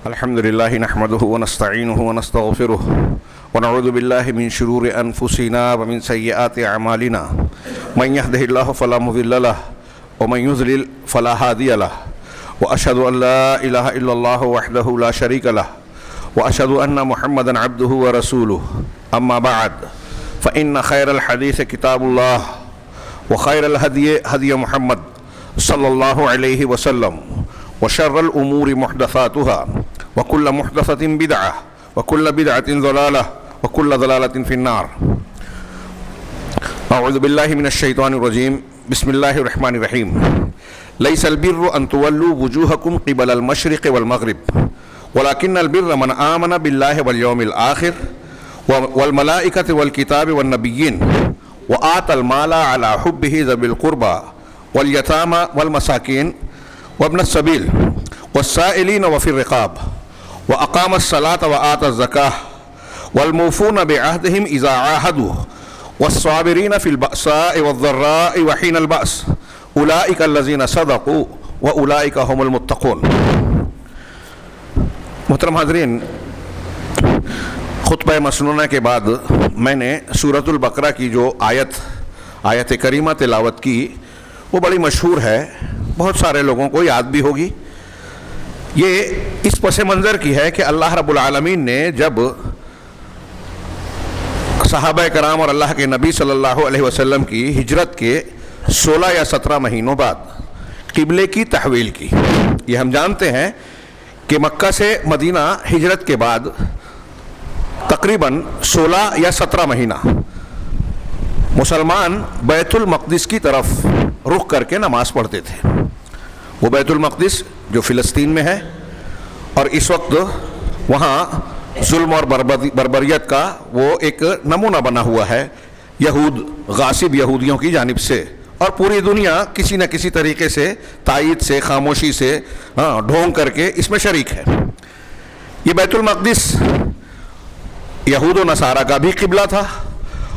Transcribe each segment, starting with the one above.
الحمد لله نحمده ونستعينه ونستغفره ونعوذ بالله من شرور أنفسنا ومن سيئات أعمالنا من يهده الله فلا مضل له ومن يضلل فلا هادي له وأشهد أن لا إله إلا الله وحده لا شريك له وأشهد أن محمدا عبده ورسوله أما بعد فإن خير الحديث كتاب الله وخير الهدي هدي محمد صلى الله عليه وسلم وشر الأمور محدثاتها وكل محدثة بدعة وكل بدعة ضلالة وكل ضلالة في النار. أعوذ بالله من الشيطان الرجيم. بسم الله الرحمن الرحيم. ليس البر أن تولوا وجوهكم قبل المشرق والمغرب ولكن البر من آمن بالله واليوم الآخر والملائكة والكتاب والنبيين وآتى المال على حبه ذوي القربى واليتامى والمساكين وابن السبيل والسائلين وفي الرقاب وأقام الصلاة وآتى الزكاة والموفون بعهدهم إذا عاهدوا والصابرين في البأساء والضراء وحين البأس أولئك الذين صدقوا وأولئك هم المتقون. محترم حاضرین، خطبہ مسنونہ کے بعد میں نے سورۃ البقرہ کی جو آیت کریمہ تلاوت کی، وہ بڑی مشہور ہے، بہت سارے لوگوں کو یاد بھی ہوگی. یہ اس پس منظر کی ہے کہ اللہ رب العالمین نے جب صحابہ کرام اور اللہ کے نبی صلی اللہ علیہ وسلم کی ہجرت کے 16 یا 17 مہینوں بعد قبلے کی تحویل کی. یہ ہم جانتے ہیں کہ مکہ سے مدینہ ہجرت کے بعد تقریباً 16 یا 17 مہینہ مسلمان بیت المقدس کی طرف رخ کر کے نماز پڑھتے تھے. وہ بیت المقدس جو فلسطین میں ہے، اور اس وقت وہاں ظلم اور بربریت کا وہ ایک نمونہ بنا ہوا ہے یہود، غاصب یہودیوں کی جانب سے، اور پوری دنیا کسی نہ کسی طریقے سے تائید سے، خاموشی سے ڈھونگ کر کے اس میں شریک ہے. یہ بیت المقدس یہود و نصارہ کا بھی قبلہ تھا،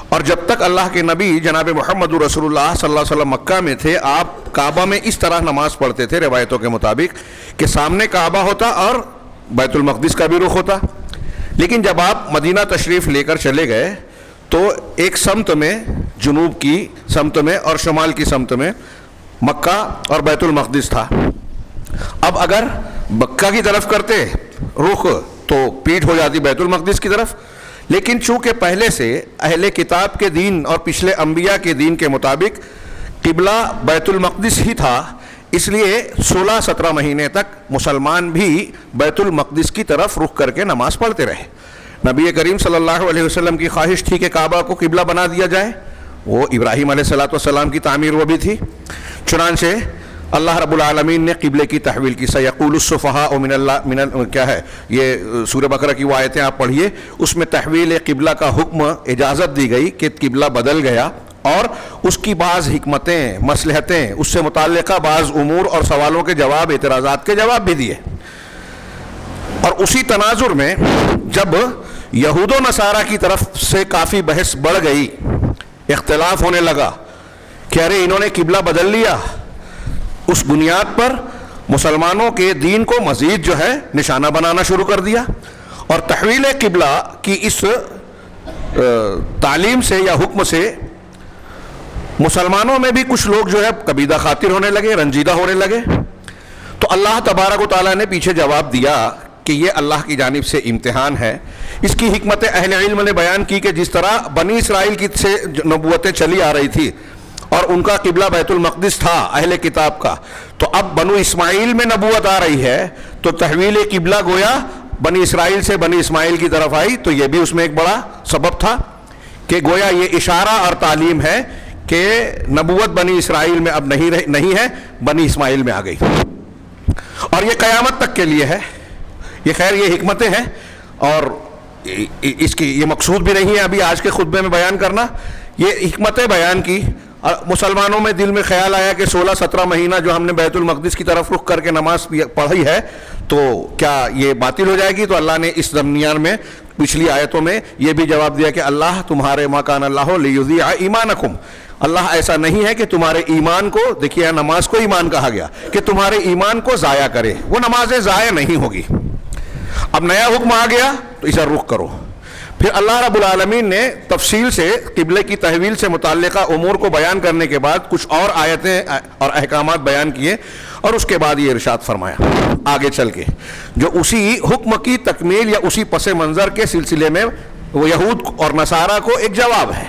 اور جب تک اللہ کے نبی جناب محمد رسول اللہ صلی اللہ علیہ وسلم مکہ میں تھے، آپ کعبہ میں اس طرح نماز پڑھتے تھے روایتوں کے مطابق کہ سامنے کعبہ ہوتا اور بیت المقدس کا بھی رخ ہوتا. لیکن جب آپ مدینہ تشریف لے کر چلے گئے تو ایک سمت میں، جنوب کی سمت میں اور شمال کی سمت میں مکہ اور بیت المقدس تھا. اب اگر مکہ کی طرف کرتے رخ تو پیٹھ ہو جاتی بیت المقدس کی طرف، لیکن چونکہ پہلے سے اہل کتاب کے دین اور پچھلے انبیاء کے دین کے مطابق قبلہ بیت المقدس ہی تھا، اس لیے 16-17 مہینے تک مسلمان بھی بیت المقدس کی طرف رخ کر کے نماز پڑھتے رہے. نبی کریم صلی اللہ علیہ وسلم کی خواہش تھی کہ کعبہ کو قبلہ بنا دیا جائے. وہ ابراہیم علیہ السلام کی تعمیر وہ بھی تھی. چنانچہ اللہ رب العالمین نے قبلے کی تحویل کی. سیقول السفہاء من کیا ہے یہ سورہ بقرہ کی وہ آیتیں آپ پڑھیے، اس میں تحویل قبلہ کا حکم، اجازت دی گئی کہ قبلہ بدل گیا، اور اس کی بعض حکمتیں، مصلحتیں، اس سے متعلقہ بعض امور اور سوالوں کے جواب، اعتراضات کے جواب بھی دیے. اور اسی تناظر میں جب یہود و نصارہ کی طرف سے کافی بحث بڑھ گئی، اختلاف ہونے لگا کہ ارے انہوں نے قبلہ بدل لیا، اس بنیاد پر مسلمانوں کے دین کو مزید جو ہے نشانہ بنانا شروع کر دیا. اور تحویل قبلہ کی اس تعلیم سے یا حکم سے مسلمانوں میں بھی کچھ لوگ جو ہے کبیدہ خاطر ہونے لگے، رنجیدہ ہونے لگے. تو اللہ تبارک و تعالیٰ نے پیچھے جواب دیا کہ یہ اللہ کی جانب سے امتحان ہے. اس کی حکمت اہل علم نے بیان کی کہ جس طرح بنی اسرائیل کی سے نبوتیں چلی آ رہی تھی اور ان کا قبلہ بیت المقدس تھا اہل کتاب کا، تو اب بنو اسماعیل میں نبوت آ رہی ہے تو تحویل قبلہ گویا بنی اسرائیل سے بنی اسماعیل کی طرف آئی. تو یہ بھی اس میں ایک بڑا سبب تھا کہ گویا یہ اشارہ اور تعلیم ہے کہ نبوت بنی اسرائیل میں اب نہیں ہے، بنی اسماعیل میں آ گئی، اور یہ قیامت تک کے لیے ہے. یہ خیر یہ حکمتیں ہیں، اور اس کی یہ مقصود بھی نہیں ہے ابھی آج کے خطبے میں بیان کرنا. یہ حکمتیں بیان کی، مسلمانوں میں دل میں خیال آیا کہ 16-17 مہینہ جو ہم نے بیت المقدس کی طرف رخ کر کے نماز پڑھی ہے تو کیا یہ باطل ہو جائے گی؟ تو اللہ نے اس ضمنیان میں پچھلی آیتوں میں یہ بھی جواب دیا کہ اللہ تمہارے ما کان اللہ لیضیع ایمانکم، اللہ ایسا نہیں ہے کہ تمہارے ایمان کو، دیکھیے نماز کو ایمان کہا گیا، کہ تمہارے ایمان کو ضائع کرے. وہ نمازیں ضائع نہیں ہوگی. اب نیا حکم آ گیا تو اسے رخ کرو. پھر اللہ رب العالمین نے تفصیل سے قبلے کی تحویل سے متعلقہ امور کو بیان کرنے کے بعد کچھ اور آیتیں اور احکامات بیان کیے, اور اس کے بعد یہ ارشاد فرمایا آگے چل کے, جو اسی حکم کی تکمیل یا اسی پس منظر کے سلسلے میں وہ یہود اور نصارہ کو ایک جواب ہے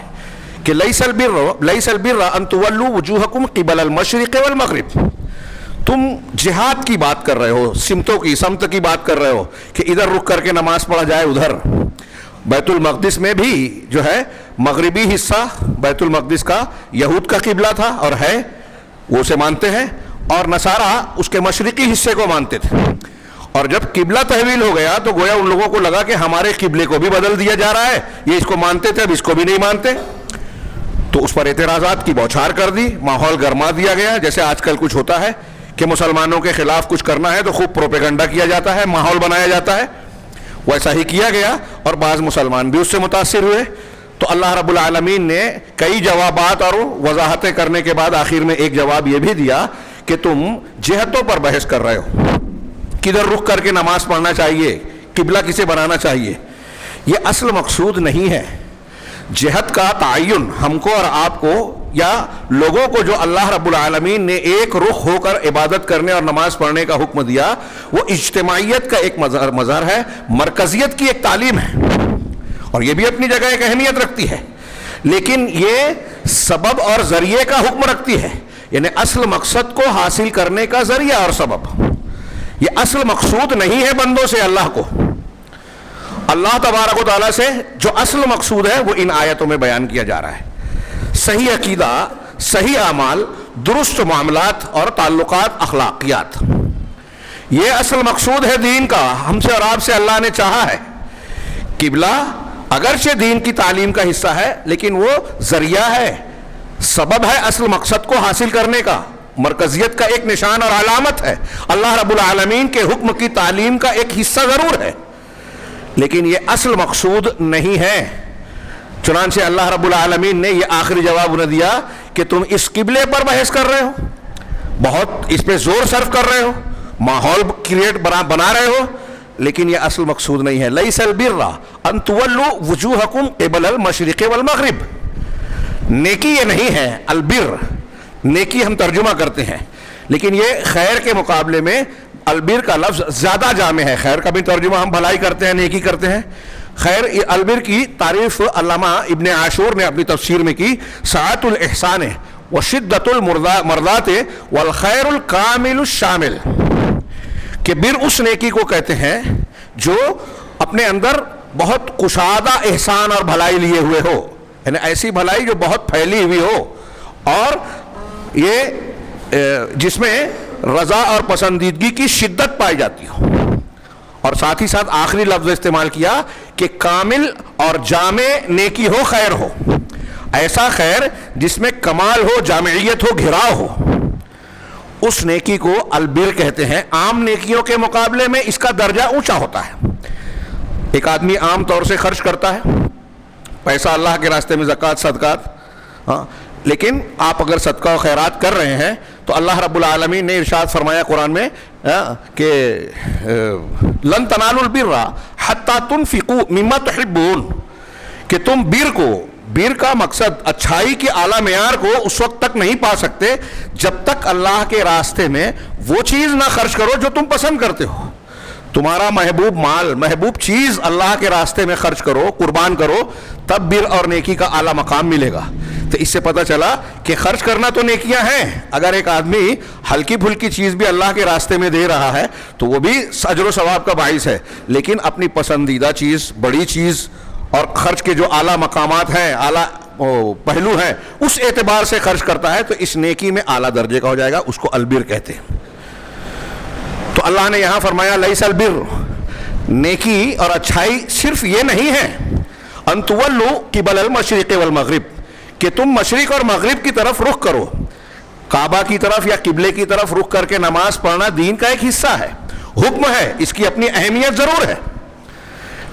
کہ لیس البر ان تولوا وجوہکم قبل المشرق والمغرب. تم جہاد کی بات کر رہے ہو, سمتوں کی, سمت کی بات کر رہے ہو کہ ادھر رک کر کے نماز پڑھا جائے ادھر. بیت المقدس میں بھی جو ہے مغربی حصہ بیت المقدس کا یہود کا قبلہ تھا اور ہے, وہ اسے مانتے ہیں, اور نصارہ اس کے مشرقی حصے کو مانتے تھے. اور جب قبلہ تحویل ہو گیا تو گویا ان لوگوں کو لگا کہ ہمارے قبلے کو بھی بدل دیا جا رہا ہے, یہ اس کو مانتے تھے اب اس کو بھی نہیں مانتے, تو اس پر اعتراضات کی بوچھار کر دی, ماحول گرما دیا گیا. جیسے آج کل کچھ ہوتا ہے کہ مسلمانوں کے خلاف کچھ کرنا ہے تو خوب پروپیگنڈا کیا جاتا ہے, ماحول بنایا جاتا ہے, ویسا ہی کیا گیا اور بعض مسلمان بھی اس سے متاثر ہوئے. تو اللہ رب العالمین نے کئی جوابات اور وضاحتیں کرنے کے بعد آخر میں ایک جواب یہ بھی دیا کہ تم جہتوں پر بحث کر رہے ہو, کدھر رخ کر کے نماز پڑھنا چاہیے, قبلہ کسے بنانا چاہیے. یہ اصل مقصود نہیں ہے. جہت کا تعین ہم کو اور آپ کو یا لوگوں کو جو اللہ رب العالمین نے ایک رخ ہو کر عبادت کرنے اور نماز پڑھنے کا حکم دیا, وہ اجتماعیت کا ایک مظہر ہے, مرکزیت کی ایک تعلیم ہے, اور یہ بھی اپنی جگہ ایک اہمیت رکھتی ہے. لیکن یہ سبب اور ذریعے کا حکم رکھتی ہے, یعنی اصل مقصد کو حاصل کرنے کا ذریعہ اور سبب. یہ اصل مقصود نہیں ہے بندوں سے اللہ کو. اللہ تبارک و تعالیٰ سے جو اصل مقصود ہے وہ ان آیتوں میں بیان کیا جا رہا ہے. صحیح عقیدہ, صحیح اعمال, درست معاملات اور تعلقات, اخلاقیات, یہ اصل مقصود ہے دین کا. ہم سے اور آپ سے اللہ نے چاہا ہے. قبلہ اگرچہ دین کی تعلیم کا حصہ ہے لیکن وہ ذریعہ ہے, سبب ہے اصل مقصد کو حاصل کرنے کا, مرکزیت کا ایک نشان اور علامت ہے. اللہ رب العالمین کے حکم کی تعلیم کا ایک حصہ ضرور ہے لیکن یہ اصل مقصود نہیں ہے. چنانچہ اللہ رب العالمین نے یہ آخری جواب انہیں دیا کہ تم اس قبلے پر بحث کر رہے ہو, بہت اس پہ زور صرف کر رہے ہو, ماحول کریٹ بنا رہے ہو, لیکن یہ اصل مقصود نہیں ہے. لیس البر ان تولوا وجوہکم قبل المشرق والمغرب. نیکی یہ نہیں ہے. البر نیکی ہم ترجمہ کرتے ہیں, لیکن یہ خیر کے مقابلے میں البر کا لفظ زیادہ جامع ہے. خیر کا بھی ترجمہ ہم بھلائی کرتے ہیں, نیکی کرتے ہیں. خیر, البر کی تعریف علامہ ابن عاشور نے اپنی تفسیر میں کی, سعۃ الاحسان وشدۃ المرضات والخیر الکامل الشامل, کہ بر اس نیکی کو کہتے ہیں جو اپنے اندر بہت کشادہ احسان اور بھلائی لیے ہوئے ہو, یعنی ایسی بھلائی جو بہت پھیلی ہوئی ہو, اور یہ جس میں رضا اور پسندیدگی کی شدت پائی جاتی ہو. اور ساتھ ہی ساتھ آخری لفظ استعمال کیا کہ کامل اور جامع نیکی ہو, خیر ہو, ایسا خیر جس میں کمال ہو, جامعیت ہو, گھراؤ ہو, اس نیکی کو البر کہتے ہیں. عام نیکیوں کے مقابلے میں اس کا درجہ اونچا ہوتا ہے. ایک آدمی عام طور سے خرچ کرتا ہے پیسہ اللہ کے راستے میں, زکوٰۃ, صدقات, لیکن آپ اگر صدقہ و خیرات کر رہے ہیں تو اللہ رب العالمین نے ارشاد فرمایا قرآن میں کہ لن تنالوا البر حتی تنفقوا مما تحبون, کہ تم بر کا مقصد اچھائی کے اعلیٰ معیار کو اس وقت تک نہیں پا سکتے جب تک اللہ کے راستے میں وہ چیز نہ خرچ کرو جو تم پسند کرتے ہو. تمہارا محبوب مال, محبوب چیز اللہ کے راستے میں خرچ کرو, قربان کرو, تب بر اور نیکی کا اعلیٰ مقام ملے گا. تو اس سے پتہ چلا کہ خرچ کرنا تو نیکیاں ہیں. اگر ایک آدمی ہلکی پھلکی چیز بھی اللہ کے راستے میں دے رہا ہے تو وہ بھی اجر و ثواب کا باعث ہے, لیکن اپنی پسندیدہ چیز, بڑی چیز اور خرچ کے جو اعلیٰ مقامات ہیں, اعلیٰ پہلو ہیں, اس اعتبار سے خرچ کرتا ہے تو اس نیکی میں اعلیٰ درجے کا ہو جائے گا, اس کو البر کہتے ہیں. تو اللہ نے یہاں فرمایا لیس البر, نیکی اور اچھائی صرف یہ نہیں ہے ان تولوا قبل المشرق والمغرب, کہ تم مشرق اور مغرب کی طرف رخ کرو. کعبہ کی طرف یا قبلے کی طرف رخ کر کے نماز پڑھنا دین کا ایک حصہ ہے, حکم ہے, اس کی اپنی اہمیت ضرور ہے,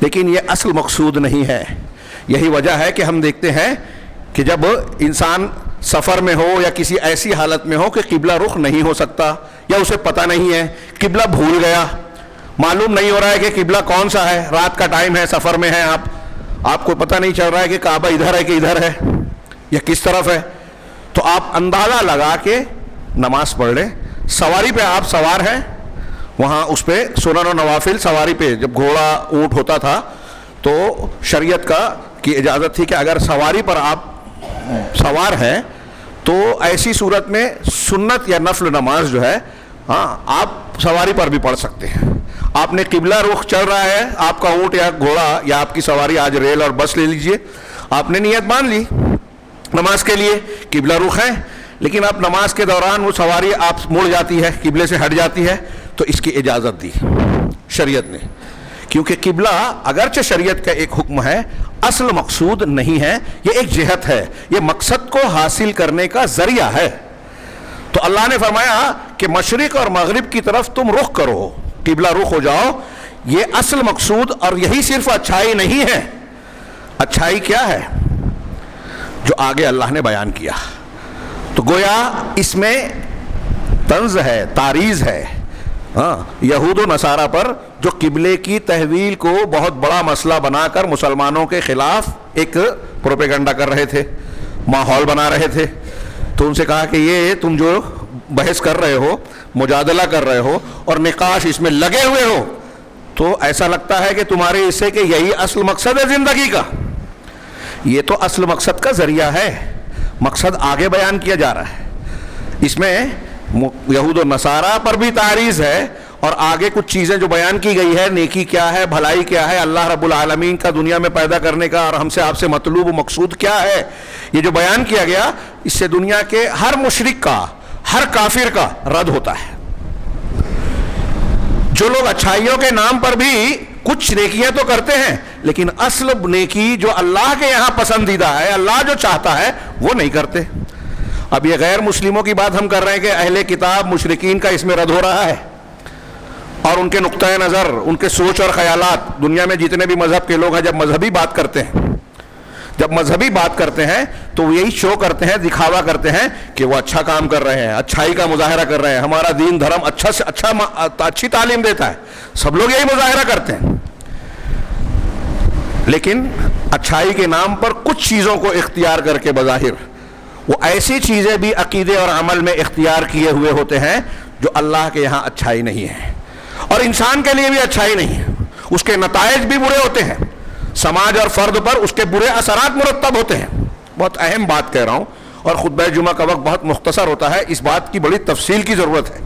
لیکن یہ اصل مقصود نہیں ہے. یہی وجہ ہے کہ ہم دیکھتے ہیں کہ جب انسان سفر میں ہو یا کسی ایسی حالت میں ہو کہ قبلہ رخ نہیں ہو سکتا یا اسے پتہ نہیں ہے, قبلہ بھول گیا, معلوم نہیں ہو رہا ہے کہ قبلہ کون سا ہے, رات کا ٹائم ہے, سفر میں ہیں آپ کو پتہ نہیں چل رہا ہے کہ کعبہ ادھر ہے کہ ادھر ہے یا کس طرف ہے, تو آپ اندازہ لگا کے نماز پڑھ لیں. سواری پہ آپ سوار ہیں, وہاں اس پہ سنن و نوافل سواری پہ, جب گھوڑا اونٹ ہوتا تھا تو شریعت کی اجازت تھی کہ اگر سواری پر آپ سوار ہیں تو ایسی صورت میں سنت یا نفل نماز جو ہے آپ سواری پر بھی پڑھ سکتے ہیں. آپ نے قبلہ رخ چل رہا ہے, آپ کا اونٹ یا گھوڑا یا آپ کی سواری, آج ریل اور بس لے لیجئے, آپ نے نیت مان لی نماز کے لیے, قبلہ رخ ہے, لیکن آپ نماز کے دوران وہ سواری آپ مڑ جاتی ہے, قبلے سے ہٹ جاتی ہے, تو اس کی اجازت دی شریعت نے, کیونکہ قبلہ اگرچہ شریعت کا ایک حکم ہے, اصل مقصود نہیں ہے, یہ ایک جہت ہے, یہ مقصد کو حاصل کرنے کا ذریعہ ہے. تو اللہ نے فرمایا کہ مشرق اور مغرب کی طرف تم رخ کرو, قبلہ رخ ہو جاؤ, یہ اصل مقصود, اور یہی صرف اچھائی نہیں ہے. اچھائی کیا ہے جو آگے اللہ نے بیان کیا, تو گویا اس میں طنز ہے, تعریض ہے یہود و نصارہ پر, جو قبلے کی تحویل کو بہت بڑا مسئلہ بنا کر مسلمانوں کے خلاف ایک پروپیگنڈا کر رہے تھے, ماحول بنا رہے تھے. تو ان سے کہا کہ یہ تم جو بحث کر رہے ہو, مجادلہ کر رہے ہو اور نقاش اس میں لگے ہوئے ہو, تو ایسا لگتا ہے کہ تمہارے اس سے کہ یہی اصل مقصد ہے زندگی کا. یہ تو اصل مقصد کا ذریعہ ہے, مقصد آگے بیان کیا جا رہا ہے. اس میں یہود و نصارہ پر بھی تعریض ہے, اور آگے کچھ چیزیں جو بیان کی گئی ہے, نیکی کیا ہے, بھلائی کیا ہے, اللہ رب العالمین کا دنیا میں پیدا کرنے کا اور ہم سے آپ سے مطلوب و مقصود کیا ہے, یہ جو بیان کیا گیا, اس سے دنیا کے ہر مشرک کا, ہر کافر کا رد ہوتا ہے. جو لوگ اچھائیوں کے نام پر بھی کچھ نیکیاں تو کرتے ہیں, لیکن اصل نیکی جو اللہ کے یہاں پسندیدہ ہے, اللہ جو چاہتا ہے, وہ نہیں کرتے. اب یہ غیر مسلموں کی بات ہم کر رہے ہیں کہ اہل کتاب مشرکین کا اس میں رد ہو رہا ہے, اور ان کے نقطۂ نظر, ان کے سوچ اور خیالات. دنیا میں جتنے بھی مذہب کے لوگ ہیں, جب مذہبی بات کرتے ہیں تو وہ یہی شو کرتے ہیں, دکھاوا کرتے ہیں کہ وہ اچھا کام کر رہے ہیں, اچھائی کا مظاہرہ کر رہے ہیں, ہمارا دین دھرم اچھا سے اچھی تعلیم دیتا ہے. سب لوگ یہی مظاہرہ کرتے ہیں, لیکن اچھائی کے نام پر کچھ چیزوں کو اختیار کر کے بظاہر وہ ایسی چیزیں بھی عقیدے اور عمل میں اختیار کیے ہوئے ہوتے ہیں جو اللہ کے یہاں اچھائی نہیں ہے, اور انسان کے لیے بھی اچھائی نہیں ہے. اس کے نتائج بھی برے ہوتے ہیں, سماج اور فرد پر اس کے برے اثرات مرتب ہوتے ہیں. بہت اہم بات کہہ رہا ہوں, اور خطبہ جمعہ کا وقت بہت مختصر ہوتا ہے, اس بات کی بڑی تفصیل کی ضرورت ہے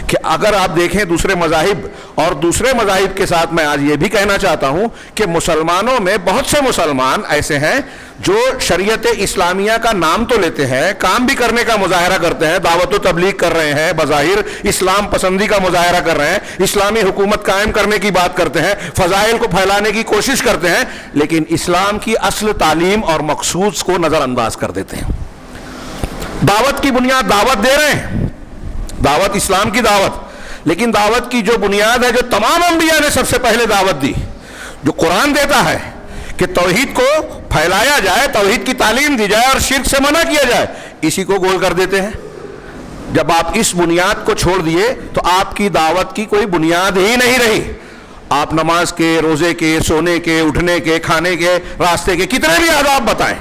کہ اگر آپ دیکھیں دوسرے مذاہب, اور دوسرے مذاہب کے ساتھ میں آج یہ بھی کہنا چاہتا ہوں کہ مسلمانوں میں بہت سے مسلمان ایسے ہیں جو شریعت اسلامیہ کا نام تو لیتے ہیں, کام بھی کرنے کا مظاہرہ کرتے ہیں, دعوت و تبلیغ کر رہے ہیں, بظاہر اسلام پسندی کا مظاہرہ کر رہے ہیں, اسلامی حکومت قائم کرنے کی بات کرتے ہیں, فضائل کو پھیلانے کی کوشش کرتے ہیں, لیکن اسلام کی اصل تعلیم اور مقصود کو نظر انداز کر دیتے ہیں. دعوت کی بنیاد دعوت دے رہے ہیں, دعوت اسلام کی دعوت, لیکن دعوت کی جو بنیاد ہے, جو تمام انبیاء نے سب سے پہلے دعوت دی, جو قرآن دیتا ہے کہ توحید کو پھیلایا جائے, توحید کی تعلیم دی جائے اور شرک سے منع کیا جائے, اسی کو گول کر دیتے ہیں. جب آپ اس بنیاد کو چھوڑ دیے تو آپ کی دعوت کی کوئی بنیاد ہی نہیں رہی. آپ نماز کے, روزے کے, سونے کے, اٹھنے کے, کھانے کے, راستے کے کتنے بھی آداب بتائیں,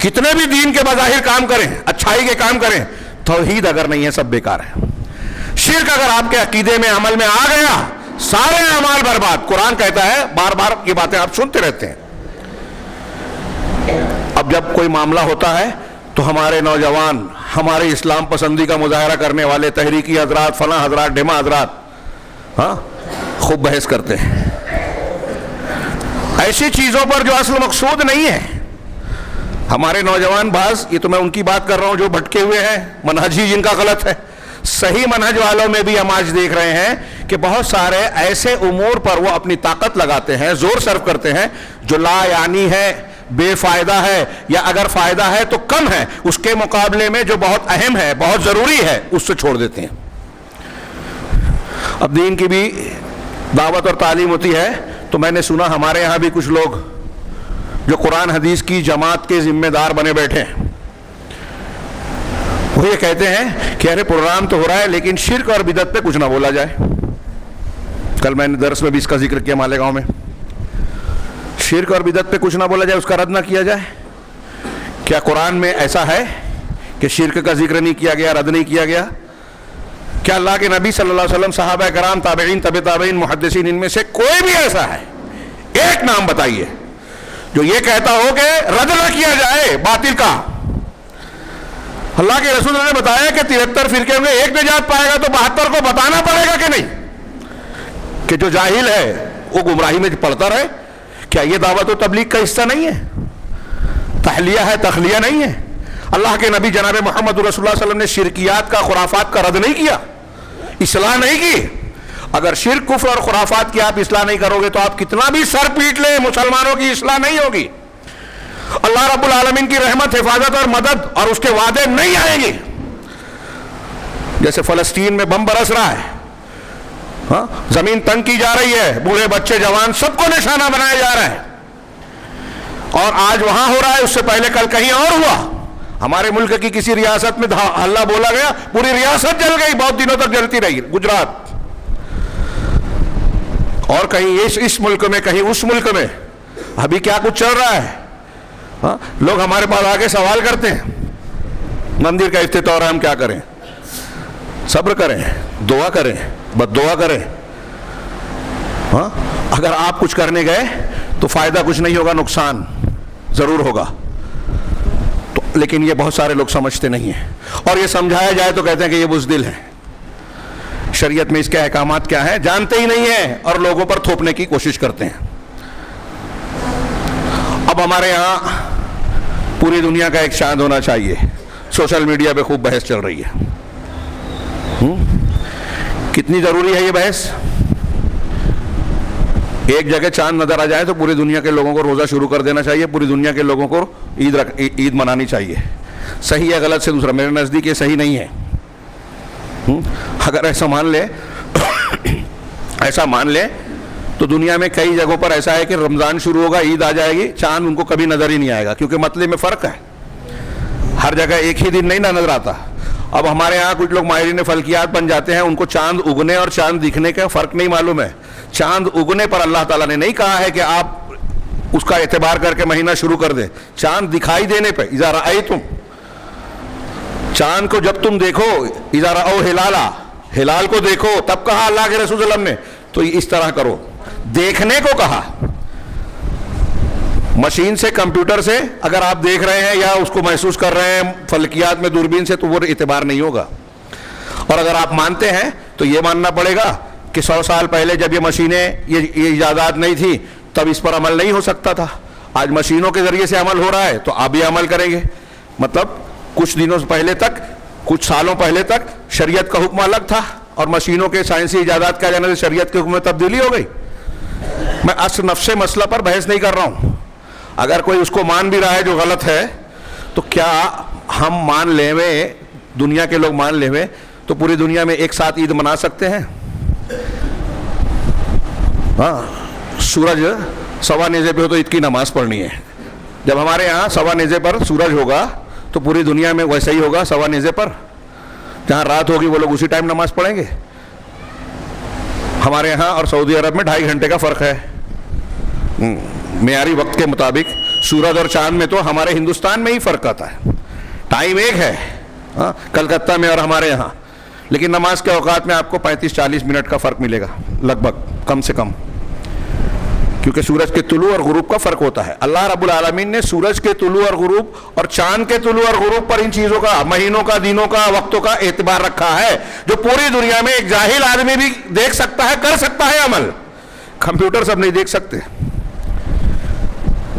کتنے بھی دین کے بظاہر کام کریں, اچھائی کے کام کریں, توحید اگر نہیں ہے سب بیکار ہے. شرک اگر آپ کے عقیدے میں, عمل میں آ گیا, سارے اعمال برباد. قرآن کہتا ہے, بار بار یہ باتیں آپ سنتے رہتے ہیں. اب جب کوئی معاملہ ہوتا ہے تو ہمارے نوجوان, ہمارے اسلام پسندی کا مظاہرہ کرنے والے تحریکی حضرات, فلاں حضرات, ڈھما حضرات خوب بحث کرتے ہیں ایسی چیزوں پر جو اصل مقصود نہیں ہے. ہمارے نوجوان بعض, یہ تو میں ان کی بات کر رہا ہوں جو بھٹکے ہوئے ہیں, منہج ہی جن کا غلط ہے. صحیح منہج والوں میں بھی ہم آج دیکھ رہے ہیں کہ بہت سارے ایسے امور پر وہ اپنی طاقت لگاتے ہیں, زور صرف کرتے ہیں, جو لا یعنی ہے, بے فائدہ ہے, یا اگر فائدہ ہے تو کم ہے, اس کے مقابلے میں جو بہت اہم ہے, بہت ضروری ہے, اس سے چھوڑ دیتے ہیں. اب دین کی بھی دعوت اور تعلیم ہوتی ہے, تو میں نے سنا ہمارے یہاں بھی کچھ لوگ جو قرآن حدیث کی جماعت کے ذمہ دار بنے بیٹھے ہیں, وہ یہ کہتے ہیں کہ ارے پروگرام تو ہو رہا ہے لیکن شرک اور بدعت پہ کچھ نہ بولا جائے. کل میں نے درس میں بھی اس کا ذکر کیا مالیگاؤں میں. شرک اور بدعت پہ کچھ نہ بولا جائے, اس کا رد نہ کیا جائے. کیا قرآن میں ایسا ہے کہ شرک کا ذکر نہیں کیا گیا, رد نہیں کیا گیا؟ کیا اللہ کے نبی صلی اللہ علیہ وسلم, صحابہ کرام, تابعین, تبع تابعین, محدثین, ان میں سے کوئی بھی ایسا ہے, ایک نام بتائیے جو یہ کہتا ہو کہ رد نہ کیا جائے باطل کا؟ اللہ کے رسول نے بتایا کہ 73 فرقے میں ایک نجات پائے گا, تو 72 کو بتانا پڑے گا کہ نہیں کہ جو جاہل ہے وہ گمراہی میں پڑتا رہے؟ کیا یہ دعوت و تبلیغ کا حصہ نہیں ہے؟ تحلیہ ہے, تخلیہ نہیں ہے؟ اللہ کے نبی جناب محمد رسول اللہ صلی اللہ علیہ وسلم نے شرکیات کا, خرافات کا رد نہیں کیا, اصلاح نہیں کی. اگر شرک, کفر اور خرافات کی آپ اصلاح نہیں کرو گے تو آپ کتنا بھی سر پیٹ لیں, مسلمانوں کی اصلاح نہیں ہوگی. اللہ رب العالمین کی رحمت, حفاظت اور مدد اور اس کے وعدے نہیں آئیں گے. جیسے فلسطین میں بم برس رہا ہے, ہاں, زمین تنگ کی جا رہی ہے, بوڑھے بچے جوان سب کو نشانہ بنایا جا رہا ہے, اور آج وہاں ہو رہا ہے, اس سے پہلے کل کہیں اور ہوا. ہمارے ملک کی کسی ریاست میں ہلہ بولا گیا, پوری ریاست جل گئی, بہت دنوں تک جلتی رہی, گجرات. اور کہیں اس ملک میں, کہیں اس ملک میں. ابھی کیا کچھ چل رہا ہے, ہاں, لوگ ہمارے پاس آگے سوال کرتے ہیں, مندر کا افتتاح ہو رہا ہے, ہم کیا کریں؟ صبر کریں, دعا کریں, بد دعا کریں. ہاں, اگر آپ کچھ کرنے گئے تو فائدہ کچھ نہیں ہوگا, نقصان ضرور ہوگا. تو لیکن یہ بہت سارے لوگ سمجھتے نہیں ہیں, اور یہ سمجھایا جائے تو کہتے ہیں کہ یہ بزدل ہے. شریعت میں اس کے احکامات کیا ہیں جانتے ہی نہیں ہیں, اور لوگوں پر تھوپنے کی کوشش کرتے ہیں. اب ہمارے یہاں پوری دنیا کا ایک چاند ہونا چاہیے. سوشل میڈیا پہ خوب بحث چل رہی ہے. کتنی ضروری ہے یہ بحث؟ ایک جگہ چاند نظر آ جائے تو پوری دنیا کے لوگوں کو روزہ شروع کر دینا چاہیے, پوری دنیا کے لوگوں کو عید منانی چاہیے. صحیح ہے غلط سے دوسرا, میرے نزدیک یہ صحیح نہیں ہے. اگر ایسا مان لے تو دنیا میں کئی جگہوں پر ایسا ہے کہ رمضان شروع ہوگا, عید آ جائے گی, چاند ان کو کبھی نظر ہی نہیں آئے گا, کیونکہ مطلب میں فرق ہے. ہر جگہ ایک ہی دن نہیں نظر آتا. اب ہمارے ہاں کچھ لوگ ماہرین فلکیات بن جاتے ہیں, ان کو چاند اگنے اور چاند دکھنے کا فرق نہیں معلوم ہے. چاند اگنے پر اللہ تعالیٰ نے نہیں کہا ہے کہ آپ اس کا اعتبار کر کے مہینہ شروع کر دیں. چاند دکھائی دینے پہ, اذا رأیتم, چاند کو جب تم دیکھو, اذا رأو ہلالا, ہلال کو دیکھو, تب کہا اللہ کے رسول صلی اللہ علیہ وسلم نے. تو اس طرح کرو, دیکھنے کو کہا. مشین سے, کمپیوٹر سے اگر آپ دیکھ رہے ہیں یا اس کو محسوس کر رہے ہیں فلکیات میں دوربین سے, تو وہ اعتبار نہیں ہوگا. اور اگر آپ مانتے ہیں تو یہ ماننا پڑے گا کہ 100 سال پہلے جب یہ مشینیں, یہ ایجادات نہیں تھی, تب اس پر عمل نہیں ہو سکتا تھا. آج مشینوں کے ذریعے سے عمل ہو رہا ہے تو آپ بھی عمل کریں گے. مطلب کچھ دنوں پہلے تک, کچھ سالوں پہلے تک شریعت کا حکم الگ تھا, اور مشینوں کے سائنسی ایجادات کا جانے سے شریعت کے حکم میں تبدیلی ہو گئی. میں اصل نفس مسئلہ پر بحث نہیں کر رہا ہوں. اگر کوئی اس کو مان بھی رہا ہے جو غلط ہے, تو کیا ہم مان لیں ہوئے, دنیا کے لوگ مان لیں ہوئے, تو پوری دنیا میں ایک ساتھ عید منا سکتے ہیں؟ ہاں, سورج سوا نیزے پہ ہو تو عید کی نماز پڑھنی ہے. جب ہمارے یہاں سوا نیزے پر سورج ہوگا تو پوری دنیا میں ویسا ہی ہوگا سوا نیزے پر. جہاں رات ہوگی وہ لوگ اسی ٹائم نماز پڑھیں گے. ہمارے یہاں اور سعودی عرب میں 2.5 گھنٹے کا فرق ہے معیاری وقت کے مطابق. سورج اور چاند میں تو ہمارے ہندوستان میں ہی فرق آتا ہے, ٹائم ایک ہے کلکتہ میں اور ہمارے یہاں, لیکن نماز کے اوقات میں آپ کو 35-40 منٹ کا فرق ملے گا لگ بھگ, کم سے کم, کیونکہ سورج کے طلوع اور غروب کا فرق ہوتا ہے. اللہ رب العالمین نے سورج کے طلوع اور غروب اور چاند کے طلوع اور غروب پر ان چیزوں کا, مہینوں کا, دنوں کا, وقتوں کا اعتبار رکھا ہے, جو پوری دنیا میں ایک جاہل آدمی بھی دیکھ سکتا ہے, کر سکتا ہے عمل. کمپیوٹر سب نہیں دیکھ سکتے.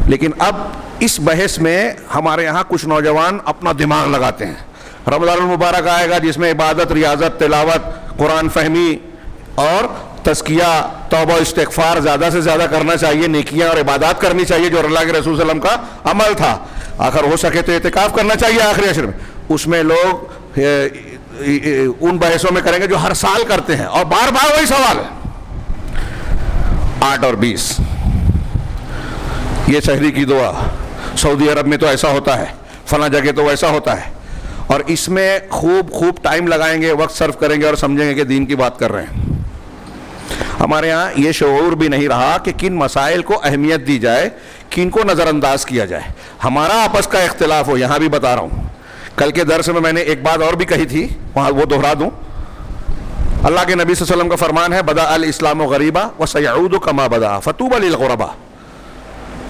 لیکن اب اس بحث میں ہمارے یہاں کچھ نوجوان اپنا دماغ لگاتے ہیں. رمضان المبارک آئے گا جس میں عبادت, ریاضت, تلاوت, قرآن فہمی اور تزکیہ, توبہ, استغفار زیادہ سے زیادہ کرنا چاہیے, نیکیاں اور عبادات کرنی چاہیے جو اللہ کے رسول صلی اللہ علیہ وسلم کا عمل تھا. آخر ہو سکے تو اعتکاف کرنا چاہیے آخری عشر میں. اس میں لوگ ان بحثوں میں کریں گے جو ہر سال کرتے ہیں, اور بار بار وہی سوال ہے. 8 اور 20 یہ شہری کی دعا, سعودی عرب میں تو ایسا ہوتا ہے, فلاں جگہ تو ویسا ہوتا ہے, اور اس میں خوب ٹائم لگائیں گے, وقت صرف کریں گے اور سمجھیں گے کہ دین کی بات کر رہے ہیں. ہمارے یہاں یہ شعور بھی نہیں رہا کہ کن مسائل کو اہمیت دی جائے, کن کو نظر انداز کیا جائے. ہمارا آپس کا اختلاف ہو, یہاں بھی بتا رہا ہوں. کل کے درس میں نے ایک بات اور بھی کہی تھی, وہاں وہ دوہرا دوں. اللہ کے نبی صلی اللہ علیہ وسلم کا فرمان ہے, بدأ الاسلام غریبا وسیعود کما بدأ فطوبی للغرباء.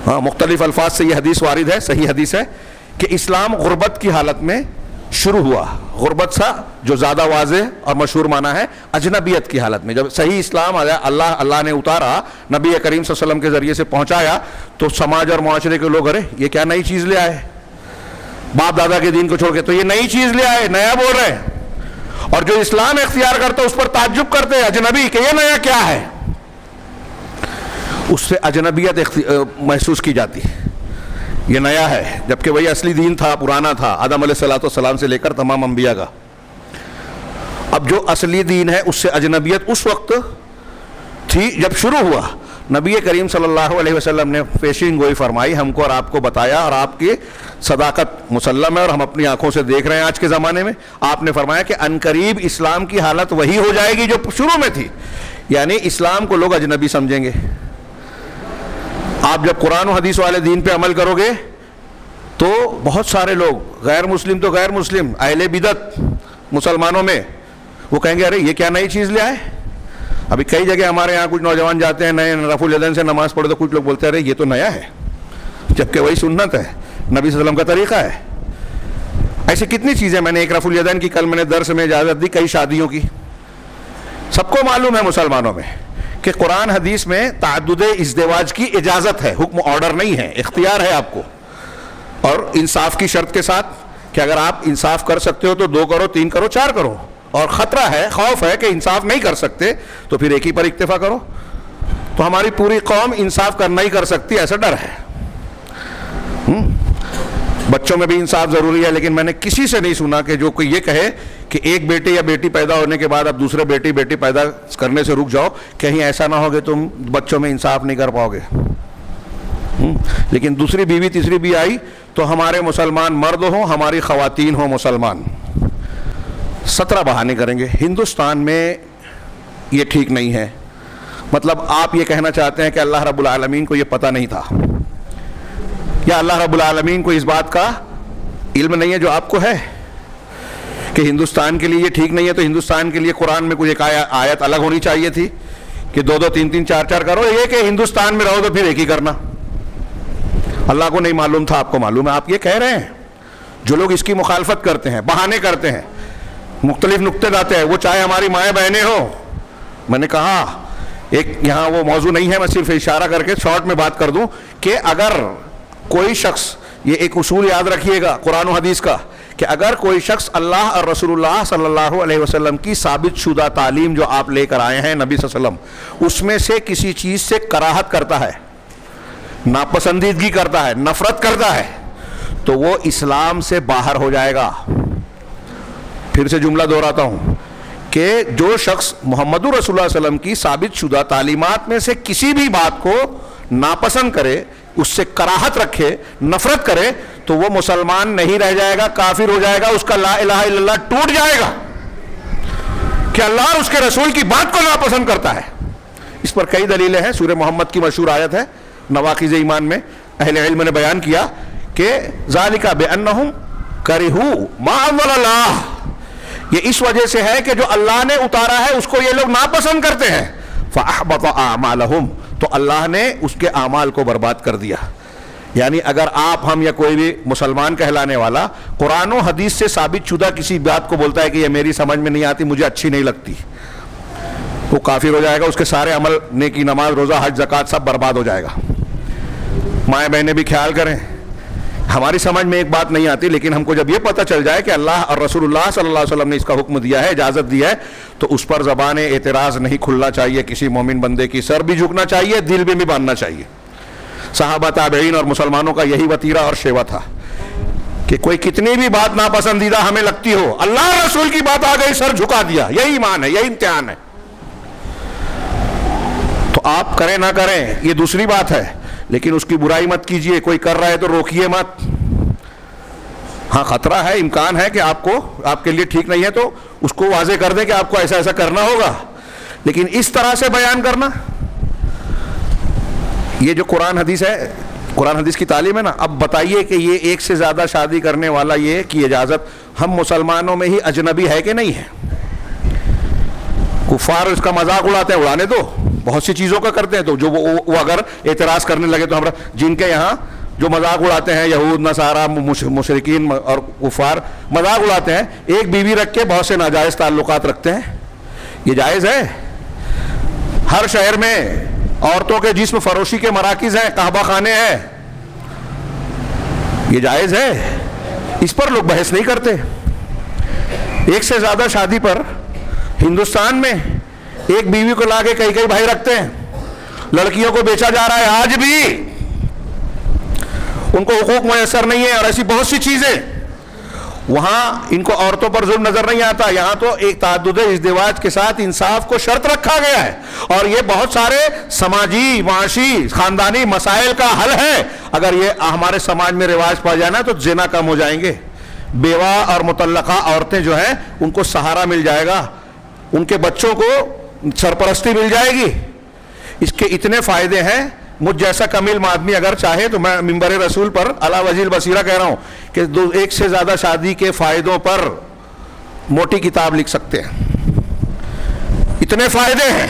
ہاں, مختلف الفاظ سے یہ حدیث وارد ہے, صحیح حدیث ہے کہ اسلام غربت کی حالت میں شروع ہوا. غربت سا جو زیادہ واضح اور مشہور معنی ہے اجنبیت کی حالت میں. جب صحیح اسلام اللہ نے اتارا, نبی کریم صلی اللہ علیہ وسلم کے ذریعے سے پہنچایا, تو سماج اور معاشرے کے لوگ, ارے یہ کیا نئی چیز لے آئے, باپ دادا کے دین کو چھوڑ کے تو یہ نئی چیز لے آئے, نیا بول رہے ہیں. اور جو اسلام اختیار کرتے اس پر تعجب کرتے ہیں اجنبی کہ یہ نیا کیا ہے. اس سے اجنبیت محسوس کی جاتی, یہ نیا ہے, جبکہ وہی اصلی دین تھا, پرانا تھا, آدم علیہ السلام سے لے کر تمام انبیاء کا. اب جو اصلی دین ہے اس سے اجنبیت اس وقت تھی جب شروع ہوا. نبی کریم صلی اللہ علیہ وسلم نے پیشین گوئی فرمائی, ہم کو اور آپ کو بتایا, اور آپ کی صداقت مسلم ہے اور ہم اپنی آنکھوں سے دیکھ رہے ہیں آج کے زمانے میں. آپ نے فرمایا کہ عنقریب اسلام کی حالت وہی ہو جائے گی جو شروع میں تھی, یعنی اسلام کو لوگ اجنبی سمجھیں گے. آپ جب قرآن و حدیث والے دین پہ عمل کرو گے تو بہت سارے لوگ, غیر مسلم تو غیر مسلم, اہل بدعت مسلمانوں میں, وہ کہیں گے ارے یہ کیا نئی چیز لے آئے. ابھی کئی جگہ ہمارے یہاں کچھ نوجوان جاتے ہیں نئے, رفع الیدین سے نماز پڑھے تو کچھ لوگ بولتے ہیں ارے یہ تو نیا ہے, جبکہ وہی سنت ہے, نبی صلی اللہ علیہ وسلم کا طریقہ ہے. ایسی کتنی چیزیں, میں نے ایک رفع الیدین کی کل میں نے درس میں اجازت دی, کئی شادیوں کی. سب کو معلوم ہے مسلمانوں میں کہ قرآن حدیث میں تعدد ازدواج کی اجازت ہے, حکم آرڈر نہیں ہے, اختیار ہے آپ کو, اور انصاف کی شرط کے ساتھ کہ اگر آپ انصاف کر سکتے ہو تو 2 کرو, 3 کرو, 4 کرو, اور خطرہ ہے, خوف ہے کہ انصاف نہیں کر سکتے تو پھر ایک ہی پر اکتفا کرو. تو ہماری پوری قوم انصاف کرنا ہی کر سکتی, ایسا ڈر ہے. بچوں میں بھی انصاف ضروری ہے, لیکن میں نے کسی سے نہیں سنا کہ جو کوئی یہ کہے کہ ایک بیٹے یا بیٹی پیدا ہونے کے بعد اب دوسرے بیٹی پیدا کرنے سے رک جاؤ, کہیں ایسا نہ ہو کہ تم بچوں میں انصاف نہیں کر پاؤ گے. لیکن دوسری بیوی تیسری بھی آئی تو ہمارے مسلمان مرد ہوں, ہماری خواتین ہوں مسلمان, 17 بہانے کریں گے. ہندوستان میں یہ ٹھیک نہیں ہے. مطلب آپ یہ کہنا چاہتے ہیں کہ اللہ رب العالمین کو یہ پتہ نہیں تھا, یا اللہ رب العالمین کو اس بات کا علم نہیں ہے جو آپ کو ہے کہ ہندوستان کے لیے یہ ٹھیک نہیں ہے, تو ہندوستان کے لیے قرآن میں کچھ ایک آیت الگ ہونی چاہیے تھی کہ 2 3 3 4 4 کرو, یہ کہ ہندوستان میں رہو تو پھر ایک ہی کرنا. اللہ کو نہیں معلوم تھا, آپ کو معلوم ہے. آپ یہ کہہ رہے ہیں. جو لوگ اس کی مخالفت کرتے ہیں, بہانے کرتے ہیں, مختلف نقطے لاتے ہیں, وہ چاہے ہماری مائیں بہنیں ہوں. میں نے کہا ایک یہاں وہ موضوع نہیں ہے, میں صرف اشارہ کر کے شارٹ میں بات کر دوں کہ اگر کوئی شخص, یہ ایک اصول یاد رکھیے گا قرآن و حدیث کا, کہ اگر کوئی شخص اللہ اور رسول اللہ صلی اللہ علیہ وسلم کی ثابت شدہ تعلیم جو آپ لے کر آئے ہیں نبی صلی اللہ علیہ وسلم, اس میں سے کسی چیز سے کراہت کرتا ہے, ناپسندیدگی کرتا ہے, نفرت کرتا ہے, تو وہ اسلام سے باہر ہو جائے گا. پھر سے جملہ دہراتا ہوں کہ جو شخص محمد رسول اللہ صلی اللہ علیہ وسلم کی ثابت شدہ تعلیمات میں سے کسی بھی بات کو ناپسند کرے, اس سے کراہت رکھے, نفرت کرے, تو وہ مسلمان نہیں رہ جائے گا, کافر ہو جائے گا, اس کا لا الہ الا اللہ ٹوٹ جائے گا کہ اللہ اور اس کے رسول کی بات کو ناپسند کرتا ہے. اس پر کئی دلیلیں ہیں. سورہ محمد کی مشہور آیت ہے نواقض ایمان میں, اہل علم نے بیان کیا کہ ذالک بانہم کرہوا ما انزل اللہ, یہ اس وجہ سے ہے کہ جو اللہ نے اتارا ہے اس کو یہ لوگ ناپسند کرتے ہیں. فاحبط اعمالہم, تو اللہ نے اس کے اعمال کو برباد کر دیا. یعنی اگر آپ, ہم یا کوئی بھی مسلمان کہلانے والا قرآن و حدیث سے ثابت شدہ کسی بات کو بولتا ہے کہ یہ میری سمجھ میں نہیں آتی, مجھے اچھی نہیں لگتی, وہ کافر ہو جائے گا. اس کے سارے عمل, نیکی, نماز, روزہ, حج, زکوٰۃ سب برباد ہو جائے گا. مائیں بہنیں بھی خیال کریں, ہماری سمجھ میں ایک بات نہیں آتی, لیکن ہم کو جب یہ پتہ چل جائے کہ اللہ اور رسول اللہ صلی اللہ علیہ وسلم نے اس کا حکم دیا ہے, اجازت دی ہے, تو اس پر زبان اعتراض نہیں کھلنا چاہیے کسی مومن بندے کی. سر بھی جھکنا چاہیے, دل بھی باندھنا چاہیے. صحابہ, تابعین اور مسلمانوں کا یہی وتیرہ اور شیوا تھا کہ کوئی کتنی بھی بات ناپسندیدہ ہمیں لگتی ہو, اللہ اور رسول کی بات آ گئی, سر جھکا دیا. یہی ایمان ہے, یہی امتحان ہے. تو آپ کریں نہ کریں یہ دوسری بات ہے, لیکن اس کی برائی مت کیجئے. کوئی کر رہا ہے تو روکیے مت. ہاں خطرہ ہے, امکان ہے کہ آپ کے لیے ٹھیک نہیں ہے, تو اس کو واضح کر دیں کہ آپ کو ایسا ایسا کرنا ہوگا, لیکن اس طرح سے بیان کرنا، یہ جو قرآن حدیث ہے، قرآن حدیث کی تعلیم ہے نا، اب بتائیے کہ یہ ایک سے زیادہ شادی کرنے والا یہ کی اجازت ہم مسلمانوں میں ہی اجنبی ہے کہ نہیں ہے؟ کفار اس کا مذاق اڑاتے ہیں، اڑانے دو، بہت سی چیزوں کا کرتے ہیں، تو جو وہ اگر اعتراض کرنے لگے تو ہمارا جن کے یہاں جو مذاق اڑاتے ہیں یہود نصارہ مشرکین اور کفار مذاق اڑاتے ہیں، ایک بیوی رکھ کے بہت سے ناجائز تعلقات رکھتے ہیں، یہ جائز ہے؟ ہر شہر میں عورتوں کے جسم فروشی کے مراکز ہیں، قحبہ خانے ہیں، یہ جائز ہے؟ اس پر لوگ بحث نہیں کرتے۔ ایک سے زیادہ شادی پر ہندوستان میں ایک بیوی کو لا کے کئی بھائی رکھتے ہیں، لڑکیوں کو بیچا جا رہا ہے، آج بھی ان کو حقوق میسر نہیں ہے، اور ایسی بہت سی چیزیں۔ وہاں ان کو عورتوں پر ظلم نظر نہیں آتا، یہاں تو ایک تعدد ازدواج کے ساتھ انصاف کو شرط رکھا گیا ہے، اور یہ بہت سارے سماجی، معاشی، خاندانی مسائل کا حل ہے۔ اگر یہ ہمارے سماج میں رواج پا جائے نا تو زنا کم ہو جائیں گے، بیوہ اور مطلقہ عورتیں جو ہیں ان کو سہارا مل جائے گا، ان کے بچوں کو سرپرستی مل جائے گی۔ اس کے اتنے فائدے ہیں، مجھ جیسا کمیل آدمی اگر چاہے تو میں منبر رسول پر علی وجہ البصیرہ کہہ رہا ہوں کہ ایک سے زیادہ شادی کے فائدوں پر موٹی کتاب لکھ سکتے ہیں، اتنے فائدے ہیں۔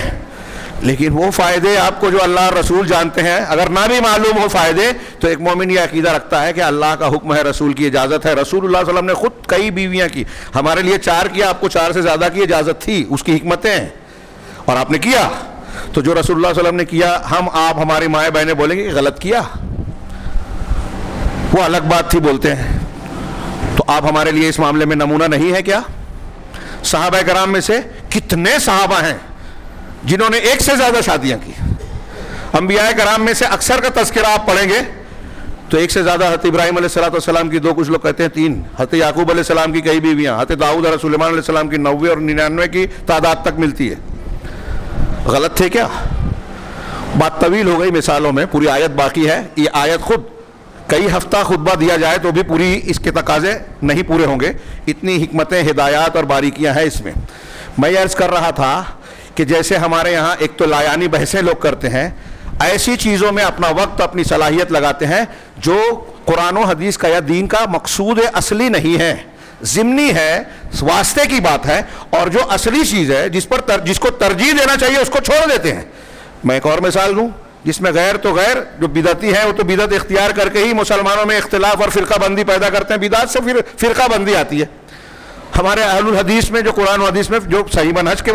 لیکن وہ فائدے آپ کو جو اللہ رسول جانتے ہیں، اگر نہ بھی معلوم ہو فائدے، تو ایک مومن یہ عقیدہ رکھتا ہے کہ اللہ کا حکم ہے، رسول کی اجازت ہے۔ رسول اللہ صلی اللہ علیہ وسلم نے خود کئی بیویاں کی، ہمارے لیے 4 کیا، آپ کو 4 سے زیادہ کی اجازت تھی، اس کی حکمتیں ہیں، اور آپ نے کیا۔ تو جو رسول اللہ صلی اللہ علیہ وسلم نے کیا، آپ ہماری مائیں بہنیں بولیں گے کہ غلط کیا، وہ الگ بات تھی بولتے ہیں۔ تو آپ ہمارے لیے اس معاملے میں نمونہ نہیں ہے کیا؟ صحابہ کرام میں سے کتنے صحابہ ہیں جنہوں نے ایک سے زیادہ شادیاں کی؟ انبیاء کرام میں سے اکثر کا تذکرہ آپ پڑھیں گے تو ایک سے زیادہ، حضرت ابراہیم علیہ السلام کی 2، کچھ لوگ کہتے ہیں 3، حضرت یعقوب علیہ السلام کی کئی بیویاں، حضرت داؤد اور سلیمان علیہ السلام کی 90 اور 99 کی تعداد تک ملتی ہے۔ غلط تھے کیا؟ بات طویل ہو گئی مثالوں میں، پوری آیت باقی ہے، یہ آیت خود کئی ہفتہ خطبہ دیا جائے تو بھی پوری اس کے تقاضے نہیں پورے ہوں گے، اتنی حکمتیں، ہدایات اور باریکیاں ہیں اس میں۔ میں عرض کر رہا تھا کہ جیسے ہمارے یہاں ایک تو لایانی بحثیں لوگ کرتے ہیں، ایسی چیزوں میں اپنا وقت، اپنی صلاحیت لگاتے ہیں جو قرآن و حدیث کا یا دین کا مقصود اصلی نہیں ہے، ضمنی ہے، واسطے کی بات ہے، اور جو اصلی چیز ہے جس کو ترجیح دینا چاہیے اس کو چھوڑ دیتے ہیں۔ میں ایک اور مثال دوں جس میں غیر تو غیر، جو بدعتی ہیں وہ تو بدعت اختیار کر کے ہی مسلمانوں میں اختلاف اور فرقہ بندی پیدا کرتے ہیں، بدعت سے پھر فرقہ بندی آتی ہے۔ ہمارے اہل الحدیث میں جو قرآن و حدیث میں جو صحیح منہج کے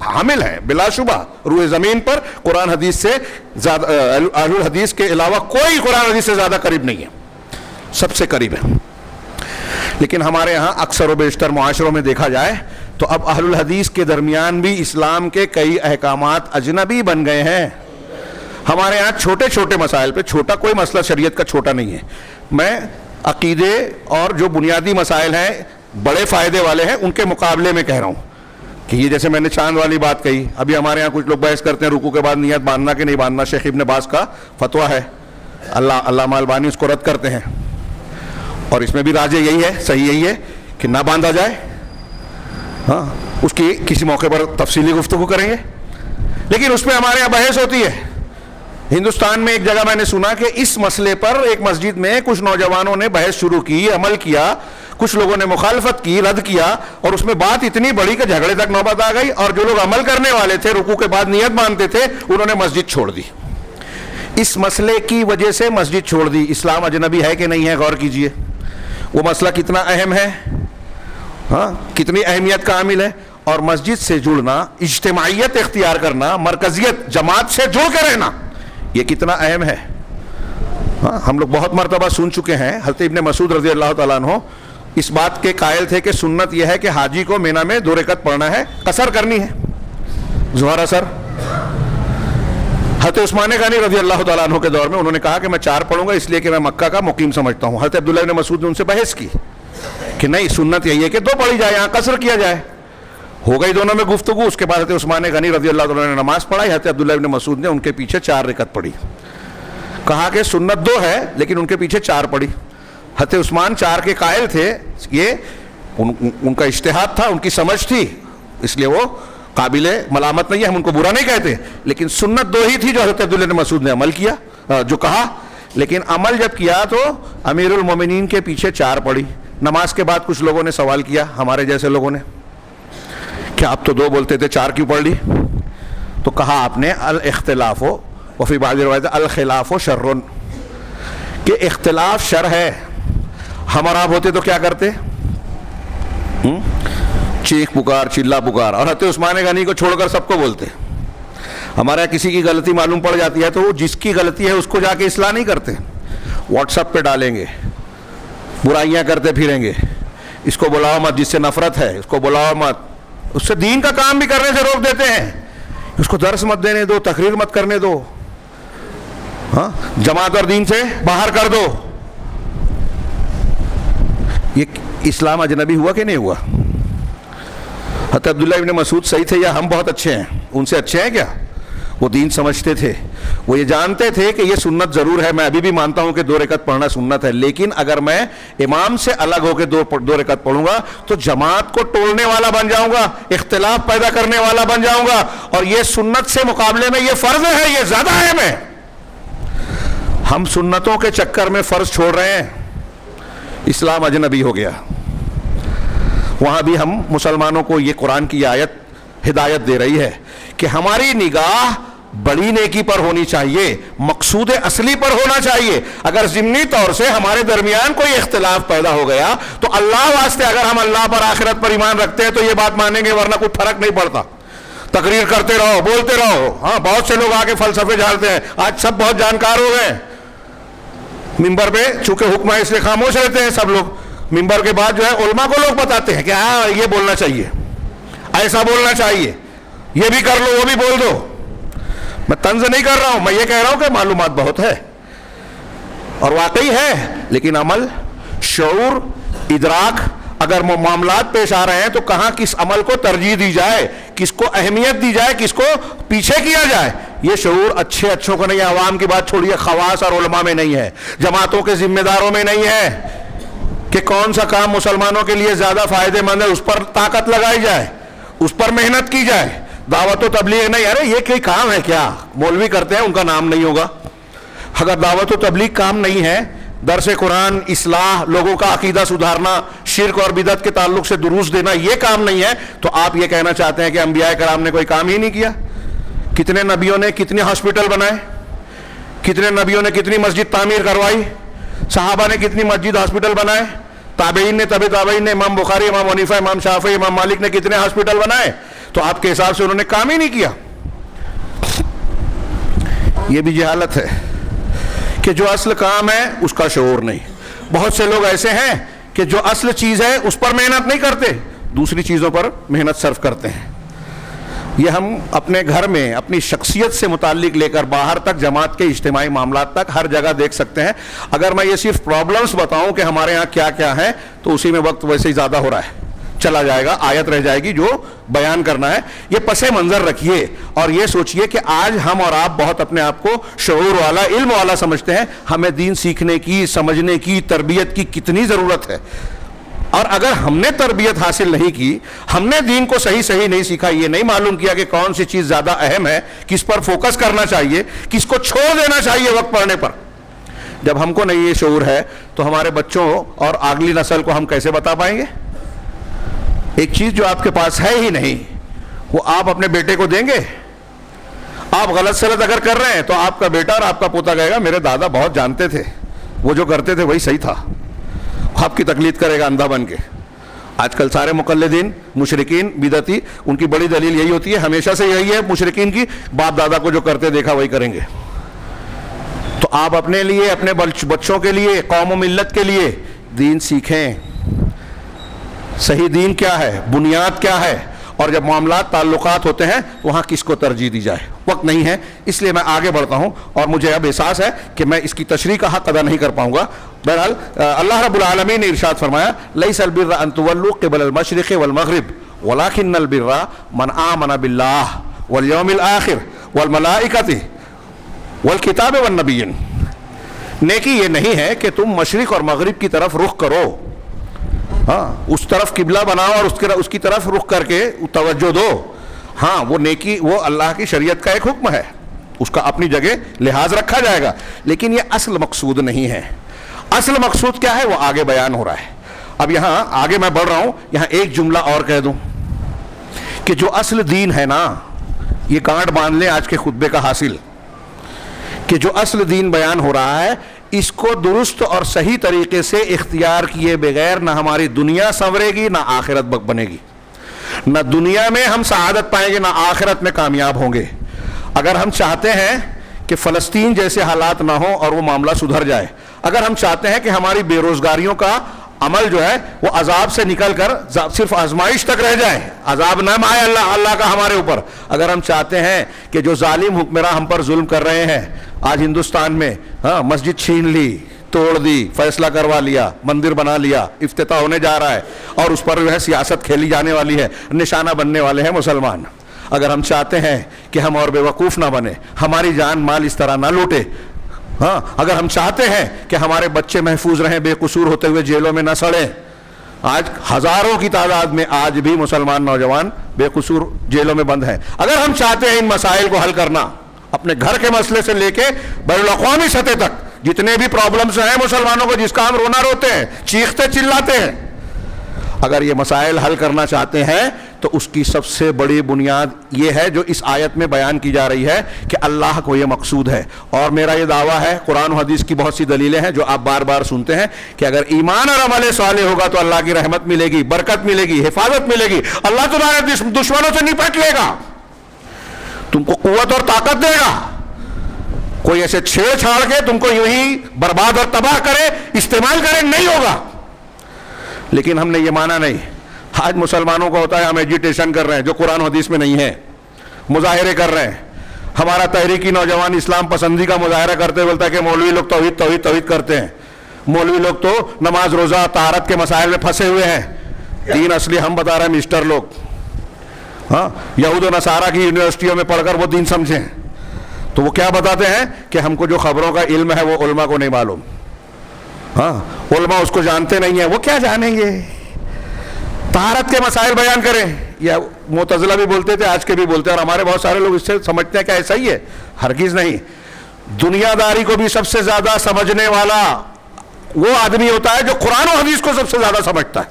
حامل ہیں، بلا شبہ روئے زمین پر قرآن حدیث سے زیادہ، اہل الحدیث کے علاوہ کوئی قرآن حدیث سے زیادہ قریب نہیں ہے، سب سے قریب ہے۔ لیکن ہمارے ہاں اکثر و بیشتر معاشروں میں دیکھا جائے تو اب اہل الحدیث کے درمیان بھی اسلام کے کئی احکامات اجنبی بن گئے ہیں۔ ہمارے ہاں چھوٹے چھوٹے مسائل پہ، چھوٹا کوئی مسئلہ شریعت کا چھوٹا نہیں ہے، میں عقیدے اور جو بنیادی مسائل ہیں بڑے فائدے والے ہیں ان کے مقابلے میں کہہ رہا ہوں کہ یہ جیسے میں نے چاند والی بات کہی، ابھی ہمارے ہاں کچھ لوگ بحث کرتے ہیں رکوع کے بعد نیت باندھنا کہ نہیں باندھنا، شیخ ابن باز کا فتویٰ ہے، علامہ البانی اس کو رد کرتے ہیں، اور اس میں بھی راجح یہی ہے، صحیح یہی ہے کہ نہ باندھا جائے۔ ہاں، اس کی کسی موقع پر تفصیلی گفتگو کریں گے، لیکن اس میں ہمارے یہاں بحث ہوتی ہے۔ ہندوستان میں ایک جگہ میں نے سنا کہ اس مسئلے پر ایک مسجد میں کچھ نوجوانوں نے بحث شروع کی، عمل کیا، کچھ لوگوں نے مخالفت کی، رد کیا، اور اس میں بات اتنی بڑی کہ جھگڑے تک نوبت آ گئی، اور جو لوگ عمل کرنے والے تھے، رکوع کے بعد نیت باندھتے تھے، انہوں نے مسجد چھوڑ دی۔ اس مسئلے کی وجہ سے مسجد چھوڑ دی۔ اسلام اجنبی ہے کہ نہیں ہے؟ غور کیجئے، وہ مسئلہ کتنا اہم ہے، ہاں کتنی اہمیت کا عامل ہے، اور مسجد سے جڑنا، اجتماعیت اختیار کرنا، مرکزیت، جماعت سے جڑ کے رہنا، یہ کتنا اہم ہے۔ ہاں، ہم لوگ بہت مرتبہ سن چکے ہیں، حضرت ابن مسعود رضی اللہ تعالیٰ عنہ اس بات کے قائل تھے کہ سنت یہ ہے کہ حاجی کو مینا میں 2 رکعت پڑھنا ہے، قصر کرنی ہے، ظہر اثر۔ حضرت عثمان غنی رضی اللہ تعالیٰ عنہ کے دور میں انہوں نے کہا کہ میں 4 پڑھوں گا اس لیے کہ میں مکہ کا مقیم سمجھتا ہوں۔ حضرت عبداللہ بن مسعود نے ان سے بحث کی کہ نہیں، سنت یہی ہے کہ 2 پڑھی جائے، یہاں قصر کیا جائے۔ ہو گئی دونوں میں گفتگو، اس کے بعد حضرت عثمان غنی رضی اللہ تعالیٰ نے نماز پڑھائی، حضرت عبداللہ بن مسعود نے ان کے پیچھے 4 رکعت پڑھی، کہا کہ سنت 2 ہے لیکن ان کے پیچھے 4 پڑھی۔ حضرت عثمان 4 کے قائل تھے، یہ ان کا اجتہاد تھا، ان کی سمجھ تھی، اس لیے وہ قابل ملامت نہیں ہے, ہم ان کو برا نہیں کہتے, لیکن سنت دو ہی تھی جو حضرت عبداللہ بن مسعود نے عمل کیا, جو کہا, لیکن عمل جب کیا تو امیر المومنین کے پیچھے 4 پڑی. نماز کے بعد کچھ لوگوں نے سوال کیا, ہمارے جیسے لوگوں نے, کہ آپ تو 2 بولتے تھے 4 کیوں پڑھ لی؟ تو کہا آپ نے الاختلاف وفی بعض روایت الخلاف شر, کہ اختلاف شر ہے. ہم اور آپ ہوتے تو کیا کرتے؟ چیخ پکار چلا پکار, اور حضرت عثمان غنی کو چھوڑ کر سب کو بولتے. ہمارے یہاں کسی کی غلطی معلوم پڑ جاتی ہے تو وہ جس کی غلطی ہے اس کو جا کے اصلاح نہیں کرتے, واٹس ایپ پہ ڈالیں گے, برائیاں کرتے پھریں گے, اس کو بلاؤ مت, جس سے نفرت ہے اس کو بلاؤ مت, اس سے دین کا کام بھی کرنے سے روک دیتے ہیں, اس کو درس مت دینے دو, تقریر مت کرنے دو, ہاں جماعت اور دین سے باہر کر دو. یہ اسلام اجنبی ہوا کہ نہیں ہوا؟ حضرت عبداللہ ابن مسعود صحیح تھے یا ہم بہت اچھے ہیں؟ ان سے اچھے ہیں کیا؟ وہ دین سمجھتے تھے, وہ یہ جانتے تھے کہ یہ سنت ضرور ہے, میں ابھی بھی مانتا ہوں کہ 2 رکعت پڑھنا سنت ہے, لیکن اگر میں امام سے الگ ہو کے 2 رکعت پڑھوں گا تو جماعت کو توڑنے والا بن جاؤں گا, اختلاف پیدا کرنے والا بن جاؤں گا, اور یہ سنت سے مقابلے میں یہ فرض ہے, یہ زیادہ اہم ہے. ہم سنتوں کے چکر میں فرض چھوڑ رہے ہیں, اسلام اجنبی ہو گیا. وہاں بھی ہم مسلمانوں کو یہ قرآن کی آیت ہدایت دے رہی ہے کہ ہماری نگاہ بڑی نیکی پر ہونی چاہیے, مقصود اصلی پر ہونا چاہیے. اگر ضمنی طور سے ہمارے درمیان کوئی اختلاف پیدا ہو گیا تو اللہ واسطے اگر ہم اللہ پر آخرت پر ایمان رکھتے ہیں تو یہ بات مانیں گے, ورنہ کوئی فرق نہیں پڑتا. تقریر کرتے رہو, بولتے رہو. ہاں بہت سے لوگ آگے فلسفے جھاڑتے ہیں, آج سب بہت جانکار ہو گئے. ممبر پہ چونکہ حکم ہے اس لیے خاموش رہتے ہیں سب لوگ, ممبر کے بعد جو ہے علماء کو لوگ بتاتے ہیں کہ ہاں یہ بولنا چاہیے, ایسا بولنا چاہیے, یہ بھی کر لو وہ بھی بول دو. میں طنز نہیں کر رہا ہوں, میں یہ کہہ رہا ہوں کہ معلومات بہت ہے اور واقعی ہے, لیکن عمل, شعور, ادراک, اگر معاملات پیش آ رہے ہیں تو کہاں کس عمل کو ترجیح دی جائے, کس کو اہمیت دی جائے, کس کو پیچھے کیا جائے, یہ شعور اچھوں کو نہیں ہے. عوام کی بات چھوڑیے, خواص اور علماء میں نہیں ہے, جماعتوں کے ذمہ داروں میں نہیں ہے کہ کون سا کام مسلمانوں کے لیے زیادہ فائدہ مند ہے, اس پر طاقت لگائی جائے, اس پر محنت کی جائے. دعوت و تبلیغ نہیں, ارے یہ کوئی کام ہے کیا, مولوی کرتے ہیں ان کا نام نہیں ہوگا. اگر دعوت و تبلیغ کام نہیں ہے, درس قرآن, اصلاح, لوگوں کا عقیدہ سدھارنا, شرک اور بدعت کے تعلق سے دروس دینا یہ کام نہیں ہے, تو آپ یہ کہنا چاہتے ہیں کہ انبیاء کرام نے کوئی کام ہی نہیں کیا؟ کتنے نبیوں نے کتنے ہاسپٹل بنائے, کتنے نبیوں نے کتنی مسجد تعمیر کروائی, صحابہ نے کتنی مسجد ہاسپٹل بنائے, تابعین نے, طب تابعین نے, امام بخاری, امام حنیفہ, امام شافعی, امام مالک نے کتنے ہاسپٹل بنائے, تو آپ کے حساب سے انہوں نے کام ہی نہیں کیا. یہ بھی جہالت ہے کہ جو اصل کام ہے اس کا شعور نہیں. بہت سے لوگ ایسے ہیں کہ جو اصل چیز ہے اس پر محنت نہیں کرتے, دوسری چیزوں پر محنت صرف کرتے ہیں. یہ ہم اپنے گھر میں اپنی شخصیت سے متعلق لے کر باہر تک, جماعت کے اجتماعی معاملات تک, ہر جگہ دیکھ سکتے ہیں. اگر میں یہ صرف پرابلمز بتاؤں کہ ہمارے ہاں کیا کیا ہے تو اسی میں وقت ویسے ہی زیادہ ہو رہا ہے, چلا جائے گا, آیت رہ جائے گی جو بیان کرنا ہے. یہ پس منظر رکھیے اور یہ سوچئے کہ آج ہم اور آپ بہت اپنے آپ کو شعور والا, علم والا سمجھتے ہیں. ہمیں دین سیکھنے کی, سمجھنے کی, تربیت کی کتنی ضرورت ہے. اور اگر ہم نے تربیت حاصل نہیں کی, ہم نے دین کو صحیح نہیں سیکھا, یہ نہیں معلوم کیا کہ کون سی چیز زیادہ اہم ہے, کس پر فوکس کرنا چاہیے, کس کو چھوڑ دینا چاہیے وقت پڑھنے پر, جب ہم کو نہیں یہ شعور ہے تو ہمارے بچوں اور اگلی نسل کو ہم کیسے بتا پائیں گے؟ ایک چیز جو آپ کے پاس ہے ہی نہیں وہ آپ اپنے بیٹے کو دیں گے؟ آپ غلط سلط اگر کر رہے ہیں تو آپ کا بیٹا اور آپ کا پوتا کہے گا میرے دادا بہت جانتے تھے, وہ جو کرتے تھے وہی صحیح تھا. آپ کی تقلید کرے گا اندھا بن کے. آج کل سارے مقلدین, مشرکین, بدعتی, ان کی بڑی دلیل یہی ہوتی ہے, ہمیشہ سے یہی ہے مشرکین کی, باپ دادا کو جو کرتے دیکھا وہی کریں گے. تو آپ اپنے لیے, اپنے بچوں کے لیے, قوم و ملت کے لیے دین سیکھیں. صحیح دین کیا ہے, بنیاد کیا ہے, اور جب معاملات, تعلقات ہوتے ہیں وہاں کس کو ترجیح دی جائے. وقت نہیں ہے اس لیے میں آگے بڑھتا ہوں, اور مجھے اب احساس ہے کہ میں اس کی تشریح کا حق ادا نہیں کر پاؤں گا. بہرحال اللہ رب العالمین نے ارشاد فرمایا لیس البر ان تولوا قبل المشرق والمغرب ولكن البر من آمن بالله والیوم الآخر والملائکۃ والکتاب والنبیین. نیکی یہ نہیں ہے کہ تم مشرق اور مغرب کی طرف رخ کرو, ہاں اس طرف قبلہ بناؤ اور اس کی طرف رخ کر کے توجہ دو, ہاں وہ نیکی وہ اللہ کی شریعت کا ایک حکم ہے, اس کا اپنی جگہ لحاظ رکھا جائے گا, لیکن یہ اصل مقصود نہیں ہے. اصل مقصود کیا ہے وہ آگے بیان ہو رہا ہے. اب یہاں آگے میں بڑھ رہا ہوں, یہاں ایک جملہ اور کہہ دوں کہ جو اصل دین ہے نا, یہ گانٹ باندھ لیں آج کے خطبے کا حاصل, کہ جو اصل دین بیان ہو رہا ہے اس کو درست اور صحیح طریقے سے اختیار کیے بغیر نہ ہماری دنیا سنورے گی نہ آخرت بنے گی. نہ دنیا میں ہم سعادت پائیں گے نہ آخرت میں کامیاب ہوں گے. اگر ہم چاہتے ہیں کہ فلسطین جیسے حالات نہ ہوں اور وہ معاملہ سدھر جائے, اگر ہم چاہتے ہیں کہ ہماری بے روزگاریوں کا عمل جو ہے وہ عذاب سے نکل کر صرف آزمائش تک رہ جائے, عذاب نہ آئے اللہ کا ہمارے اوپر, اگر ہم چاہتے ہیں کہ جو ظالم حکمراں ہم پر ظلم کر رہے ہیں آج ہندوستان میں, ہاں مسجد چھین لی, توڑ دی, فیصلہ کروا لیا, مندر بنا لیا, افتتاح ہونے جا رہا ہے اور اس پر جو ہے سیاست کھیلی جانے والی ہے, نشانہ بننے والے ہیں مسلمان. اگر ہم چاہتے ہیں کہ ہم اور بے وقوف نہ بنے, ہماری جان مال اس طرح نہ لوٹے, ہاں اگر ہم چاہتے ہیں کہ ہمارے بچے محفوظ رہیں, بے قصور ہوتے ہوئے جیلوں میں نہ سڑیں, آج ہزاروں کی تعداد میں آج بھی مسلمان نوجوان بے قصور جیلوں میں بند ہیں, اگر ہم چاہتے ہیں ان مسائل کو حل کرنا, اپنے گھر کے مسئلے سے لے کے بین الاقوامی سطح تک جتنے بھی پرابلمز ہیں مسلمانوں کو, جس کا ہم رونا روتے ہیں, چیختے چلاتے ہیں, اگر یہ مسائل حل کرنا چاہتے ہیں تو اس کی سب سے بڑی بنیاد یہ ہے جو اس آیت میں بیان کی جا رہی ہے کہ اللہ کو یہ مقصود ہے. اور میرا یہ دعویٰ ہے, قرآن و حدیث کی بہت سی دلیلیں ہیں جو آپ بار بار سنتے ہیں, کہ اگر ایمان اور عمل صالح ہوگا تو اللہ کی رحمت ملے گی, برکت ملے گی, حفاظت ملے گی, اللہ تمہارے دشمنوں سے نپٹ لے گا, تم کو قوت اور طاقت دے گا. کوئی ایسے چھیڑ چھاڑ کے تم کو یوں ہی برباد اور تباہ کرے, استعمال کرے, نہیں ہوگا. لیکن ہم نے یہ مانا نہیں. آج مسلمانوں کو ہوتا ہے ہم ایجیٹیشن کر رہے ہیں جو قرآن و حدیث میں نہیں ہے, مظاہرے کر رہے ہیں. ہمارا تحریکی نوجوان اسلام پسندی کا مظاہرہ کرتے ہوئے بولتا ہے کہ مولوی لوگ توحید توحید توحید کرتے ہیں, مولوی لوگ تو نماز روزہ طہارت کے مسائل میں پھنسے ہوئے ہیں. دین اصلی ہم بتا رہے ہیں مسٹر لوگ, ہاں یہود و نصارہ کی یونیورسٹیوں میں پڑھ کر وہ دین سمجھیں, تو وہ کیا بتاتے ہیں کہ ہم کو جو خبروں کا علم ہے وہ علماء کو نہیں معلوم. ہاں علماء اس کو جانتے نہیں ہیں, وہ کیا جانیں گے, طہارت کے مسائل بیان کریں. یا معتزلہ بھی بولتے تھے, آج کے بھی بولتے ہیں, اور ہمارے بہت سارے لوگ اس سے سمجھتے ہیں کہ ایسا ہی ہے. ہرگز نہیں. دنیا داری کو بھی سب سے زیادہ سمجھنے والا وہ آدمی ہوتا ہے جو قرآن و حدیث کو سب سے زیادہ سمجھتا ہے.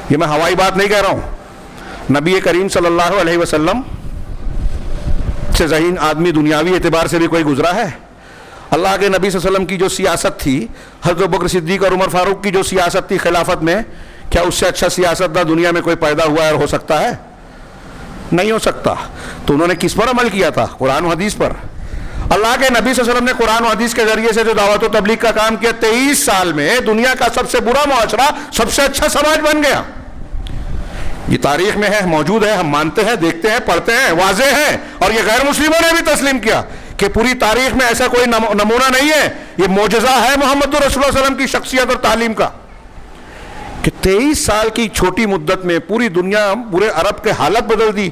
یہ میں ہوائی بات نہیں کہہ رہا ہوں. نبی کریم صلی اللہ علیہ وسلم سے ذہین آدمی دنیاوی اعتبار سے بھی کوئی گزرا ہے؟ اللہ کے نبی صلی اللہ علیہ وسلم کی جو سیاست تھی, حضرت ابوبکر صدیق اور عمر فاروق کی جو سیاست تھی خلافت میں, کیا اس سے اچھا سیاستداں دنیا میں کوئی پیدا ہوا ہے اور ہو سکتا ہے؟ نہیں ہو سکتا. تو انہوں نے کس پر عمل کیا تھا؟ قرآن و حدیث پر. اللہ کے نبی صلی اللہ علیہ وسلم نے قرآن و حدیث کے ذریعے سے جو دعوت و تبلیغ کا کام کیا, 23 سال میں دنیا کا سب سے برا معاشرہ سب سے اچھا سماج بن گیا. یہ تاریخ میں ہے, موجود ہے, ہم مانتے ہیں, دیکھتے ہیں, پڑھتے ہیں, واضح ہے. اور یہ غیر مسلموں نے بھی تسلیم کیا کہ پوری تاریخ میں ایسا کوئی نمونہ نہیں ہے. یہ معجزہ ہے محمد رسول اللہ صلی اللہ علیہ وسلم کی شخصیت اور تعلیم کا, کہ 23 سال کی چھوٹی مدت میں پوری دنیا, پورے عرب کے حالت بدل دی.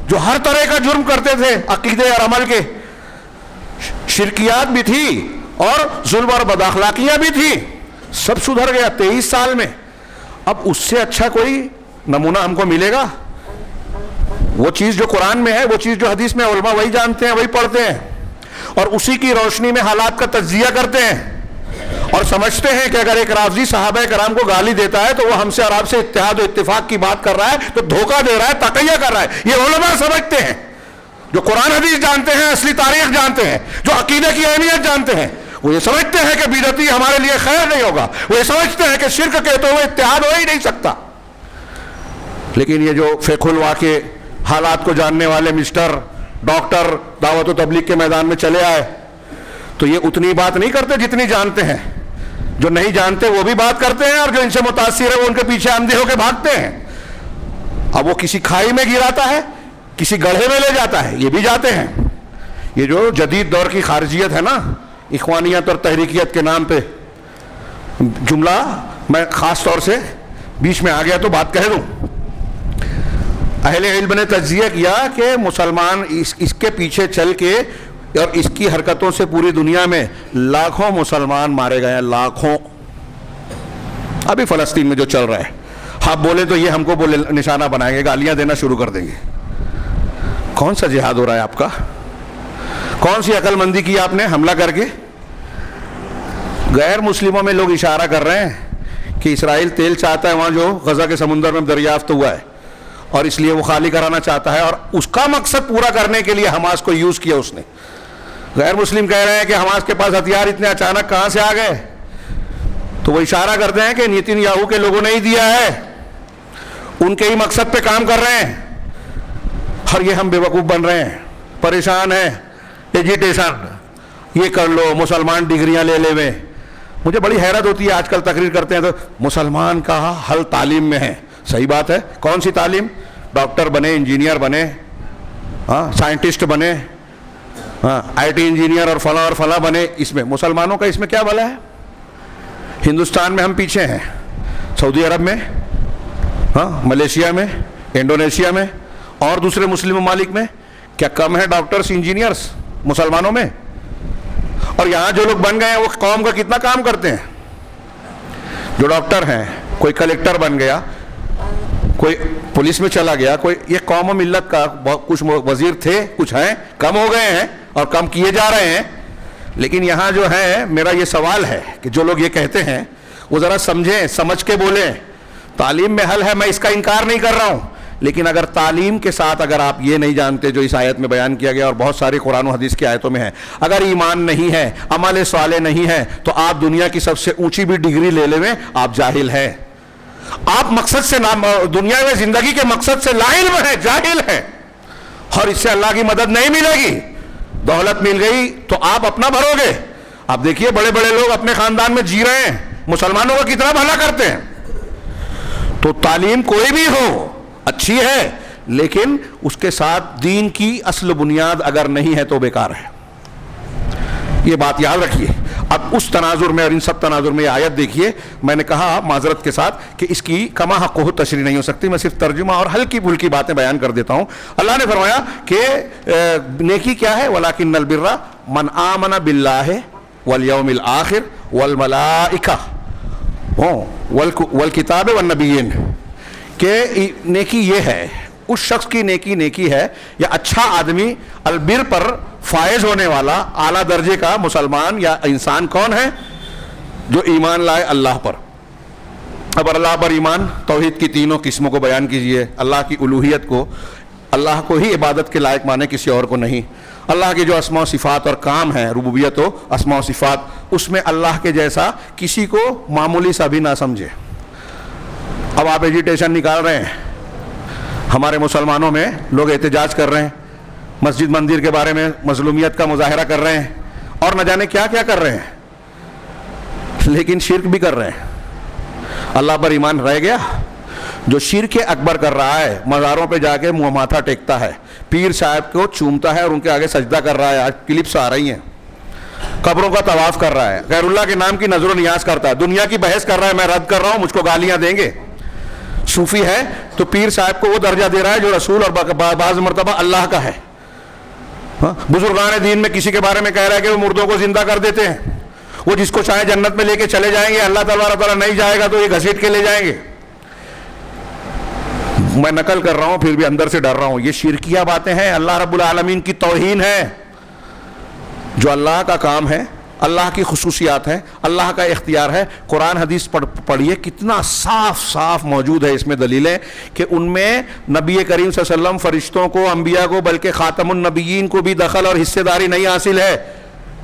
جو ہر طرح کا جرم کرتے تھے عقیدے اور عمل کے, شرکیات بھی تھی اور ظلم اور بداخلاقیاں بھی تھی, سب سدھر گیا 23 سال میں. اب اس سے اچھا کوئی نمونہ ہم کو ملے گا؟ وہ چیز جو قرآن میں ہے, وہ چیز جو حدیث میں, علماء وہی جانتے ہیں, وہی پڑھتے ہیں, اور اسی کی روشنی میں حالات کا تجزیہ کرتے ہیں, اور سمجھتے ہیں کہ اگر ایک رافضی صحابہ کرام کو گالی دیتا ہے تو وہ ہم سے اور آپ سے اتحاد و اتفاق کی بات کر رہا ہے, تو دھوکہ دے رہا ہے, تقیہ کر رہا ہے. یہ علماء سمجھتے ہیں, جو قرآن حدیث جانتے ہیں, اصلی تاریخ جانتے ہیں, جو عقیدے کی اہمیت جانتے ہیں. وہ یہ سمجھتے ہیں کہ بدعتی ہمارے لیے خیر نہیں ہوگا, وہ یہ سمجھتے ہیں کہ شرک کہتے ہوئے اتحاد ہو ہی نہیں سکتا. لیکن یہ جو فقہ الواقع حالات کو جاننے والے مسٹر ڈاکٹر دعوت و تبلیغ کے میدان میں چلے آئے, تو یہ اتنی بات نہیں کرتے جتنی جانتے ہیں. جو نہیں جانتے وہ بھی بات کرتے ہیں, اور جو ان سے متاثر ہے وہ ان کے پیچھے اندھے ہو کے بھاگتے ہیں. اب وہ کسی کھائی میں گراتا ہے, کسی گڑھے میں لے جاتا ہے, یہ بھی جاتے ہیں. یہ جو جدید دور کی خارجیت ہے نا, اخوانیت اور تحریکیت کے نام پہ, جملہ میں خاص طور سے بیچ میں آ گیا تو بات کہہ دوں. اہل علم نے تجزیہ کیا کہ مسلمان اس کے پیچھے چل کے اور اس کی حرکتوں سے پوری دنیا میں لاکھوں مسلمان مارے گئے ہیں, لاکھوں. ابھی فلسطین میں جو چل رہا ہے, آپ بولے تو یہ ہم کو نشانہ بنائیں گے, گالیاں دینا شروع کر دیں گے. کون سا جہاد ہو رہا ہے آپ کا؟ کون سی عقل مندی کی آپ نے حملہ کر کے؟ غیر مسلموں میں لوگ اشارہ کر رہے ہیں کہ اسرائیل تیل چاہتا ہے وہاں جو غزہ کے سمندر میں دریافت ہوا ہے، اور اس لیے وہ خالی کرانا چاہتا ہے، اور اس کا مقصد پورا کرنے کے لیے حماس کو یوز کیا اس نے۔ غیر مسلم کہہ رہے ہیں کہ حماس کے پاس ہتھیار اتنے اچانک کہاں سے آ گئے؟ تو وہ اشارہ کرتے ہیں کہ نیتن یاہو کے لوگوں نے ہی دیا ہے، ان کے ہی مقصد پہ کام کر رہے ہیں، اور یہ ہم بے وقوف بن رہے ہیں، پریشان ہیں، ایجیٹیشن، یہ کر لو، مسلمان ڈگریاں لے لے میں۔ مجھے بڑی حیرت ہوتی ہے، آج کل تقریر کرتے ہیں تو مسلمان کا حل تعلیم میں ہے۔ صحیح بات ہے، کون سی تعلیم؟ ڈاکٹر بنے، انجینئر بنے، سائنٹسٹ بنے، آئی ٹی انجینئر اور فلاں بنے، اس میں مسلمانوں کا اس میں کیا بھلا ہے؟ ہندوستان میں ہم پیچھے ہیں، سعودی عرب میں، ملیشیا میں، انڈونیشیا میں اور دوسرے مسلم ممالک میں کیا کم ہے ڈاکٹرز انجینئرز مسلمانوں میں؟ اور یہاں جو لوگ بن گئے ہیں وہ قوم کا کتنا کام کرتے ہیں؟ جو ڈاکٹر ہیں، کوئی کلیکٹر بن گیا، کوئی پولیس میں چلا گیا، کوئی، یہ قوم و ملت کا کچھ وزیر تھے، کچھ ہیں، کم ہو گئے ہیں اور کم کیے جا رہے ہیں۔ لیکن یہاں جو ہے، میرا یہ سوال ہے کہ جو لوگ یہ کہتے ہیں وہ ذرا سمجھیں، سمجھ کے بولیں۔ تعلیم میں حل ہے، میں اس کا انکار نہیں کر رہا ہوں، لیکن اگر تعلیم کے ساتھ اگر آپ یہ نہیں جانتے جو اس آیت میں بیان کیا گیا اور بہت ساری قرآن و حدیث کی آیتوں میں ہے، اگر ایمان نہیں ہے، عمل صالح نہیں ہے، تو آپ دنیا کی سب سے اونچی بھی ڈگری لے لیں، آپ جاہل ہیں۔ آپ مقصد سے دنیا میں زندگی کے مقصد سے لا علم ہے، جاہل ہے، اور اس سے اللہ کی مدد نہیں ملے گی۔ دولت مل گئی تو آپ اپنا بھرو گے۔ آپ دیکھیے بڑے بڑے لوگ اپنے خاندان میں جی رہے ہیں، مسلمانوں کا کتنا بھلا کرتے ہیں۔ تو تعلیم کوئی بھی ہو اچھی ہے، لیکن اس کے ساتھ دین کی اصل بنیاد اگر نہیں ہے تو بیکار ہے۔ یہ بات یاد رکھیے۔ اب اس تناظر میں اور ان سب تناظر میں یہ آیت دیکھیے، میں نے کہا معذرت کے ساتھ کہ اس کی کما حقہ تشریح نہیں ہو سکتی، میں صرف ترجمہ اور ہلکی پھلکی باتیں بیان کر دیتا ہوں۔ اللہ نے فرمایا کہ نیکی کیا ہے؟ وَلَٰكِنَّ الْبِرَّ مَنْ آمَنَ بِاللَّهِ وَالْيَوْمِ الْآخِرِ وَالْمَلَائِكَةِ وَالْكِتَابِ وَالنَّبِيِّينَ، کہ نیکی یہ ہے، اس شخص کی نیکی ہے، یا اچھا آدمی، البر پر فائز ہونے والا اعلیٰ درجے کا مسلمان یا انسان کون ہے؟ جو ایمان لائے اللہ پر۔ اب اللہ پر ایمان، توحید کی تینوں قسموں کو بیان کیجئے، اللہ کی الوہیت کو، اللہ کو ہی عبادت کے لائق مانے، کسی اور کو نہیں۔ اللہ کے جو اسماء و صفات اور کام ہیں، ربوبیت و اسماء و صفات، اس میں اللہ کے جیسا کسی کو معمولی سا بھی نہ سمجھے۔ اب آپ ایجیٹیشن نکال رہے ہیں، ہمارے مسلمانوں میں لوگ احتجاج کر رہے ہیں، مسجد مندر کے بارے میں مظلومیت کا مظاہرہ کر رہے ہیں، اور نہ جانے کیا کیا کر رہے ہیں، لیکن شرک بھی کر رہے ہیں۔ اللہ پر ایمان رہ گیا؟ جو شرک اکبر کر رہا ہے، مزاروں پہ جا کے منہ ماتھا ٹیکتا ہے، پیر صاحب کو چومتا ہے اور ان کے آگے سجدہ کر رہا ہے، آج کلپس آ رہی ہیں، قبروں کا طواف کر رہا ہے، غیر اللہ کے نام کی نظر و نیاز کرتا ہے، دنیا کی بحث کر رہا ہے، میں رد کر رہا ہوں، مجھ کو گالیاں دیں گے۔ صوفی ہے تو پیر صاحب کو وہ درجہ دے رہا ہے جو رسول اور بعض مرتبہ اللہ کا ہے۔ بزرگان دین میں کسی کے بارے میں کہہ رہا ہے کہ وہ مردوں کو زندہ کر دیتے ہیں، وہ جس کو چاہے جنت میں لے کے چلے جائیں گے، اللہ تعالیٰ نہیں جائے گا تو یہ گھسیٹ کے لے جائیں گے۔ میں نقل کر رہا ہوں، پھر بھی اندر سے ڈر رہا ہوں، یہ شرکیہ باتیں ہیں، اللہ رب العالمین کی توہین ہے۔ جو اللہ کا کام ہے، اللہ کی خصوصیات ہیں، اللہ کا اختیار ہے۔ قرآن حدیث پڑھیے، کتنا صاف صاف موجود ہے اس میں دلیلیں کہ ان میں نبی کریم صلی اللہ علیہ وسلم، فرشتوں کو، انبیاء کو، بلکہ خاتم النبیین کو بھی دخل اور حصے داری نہیں حاصل ہے۔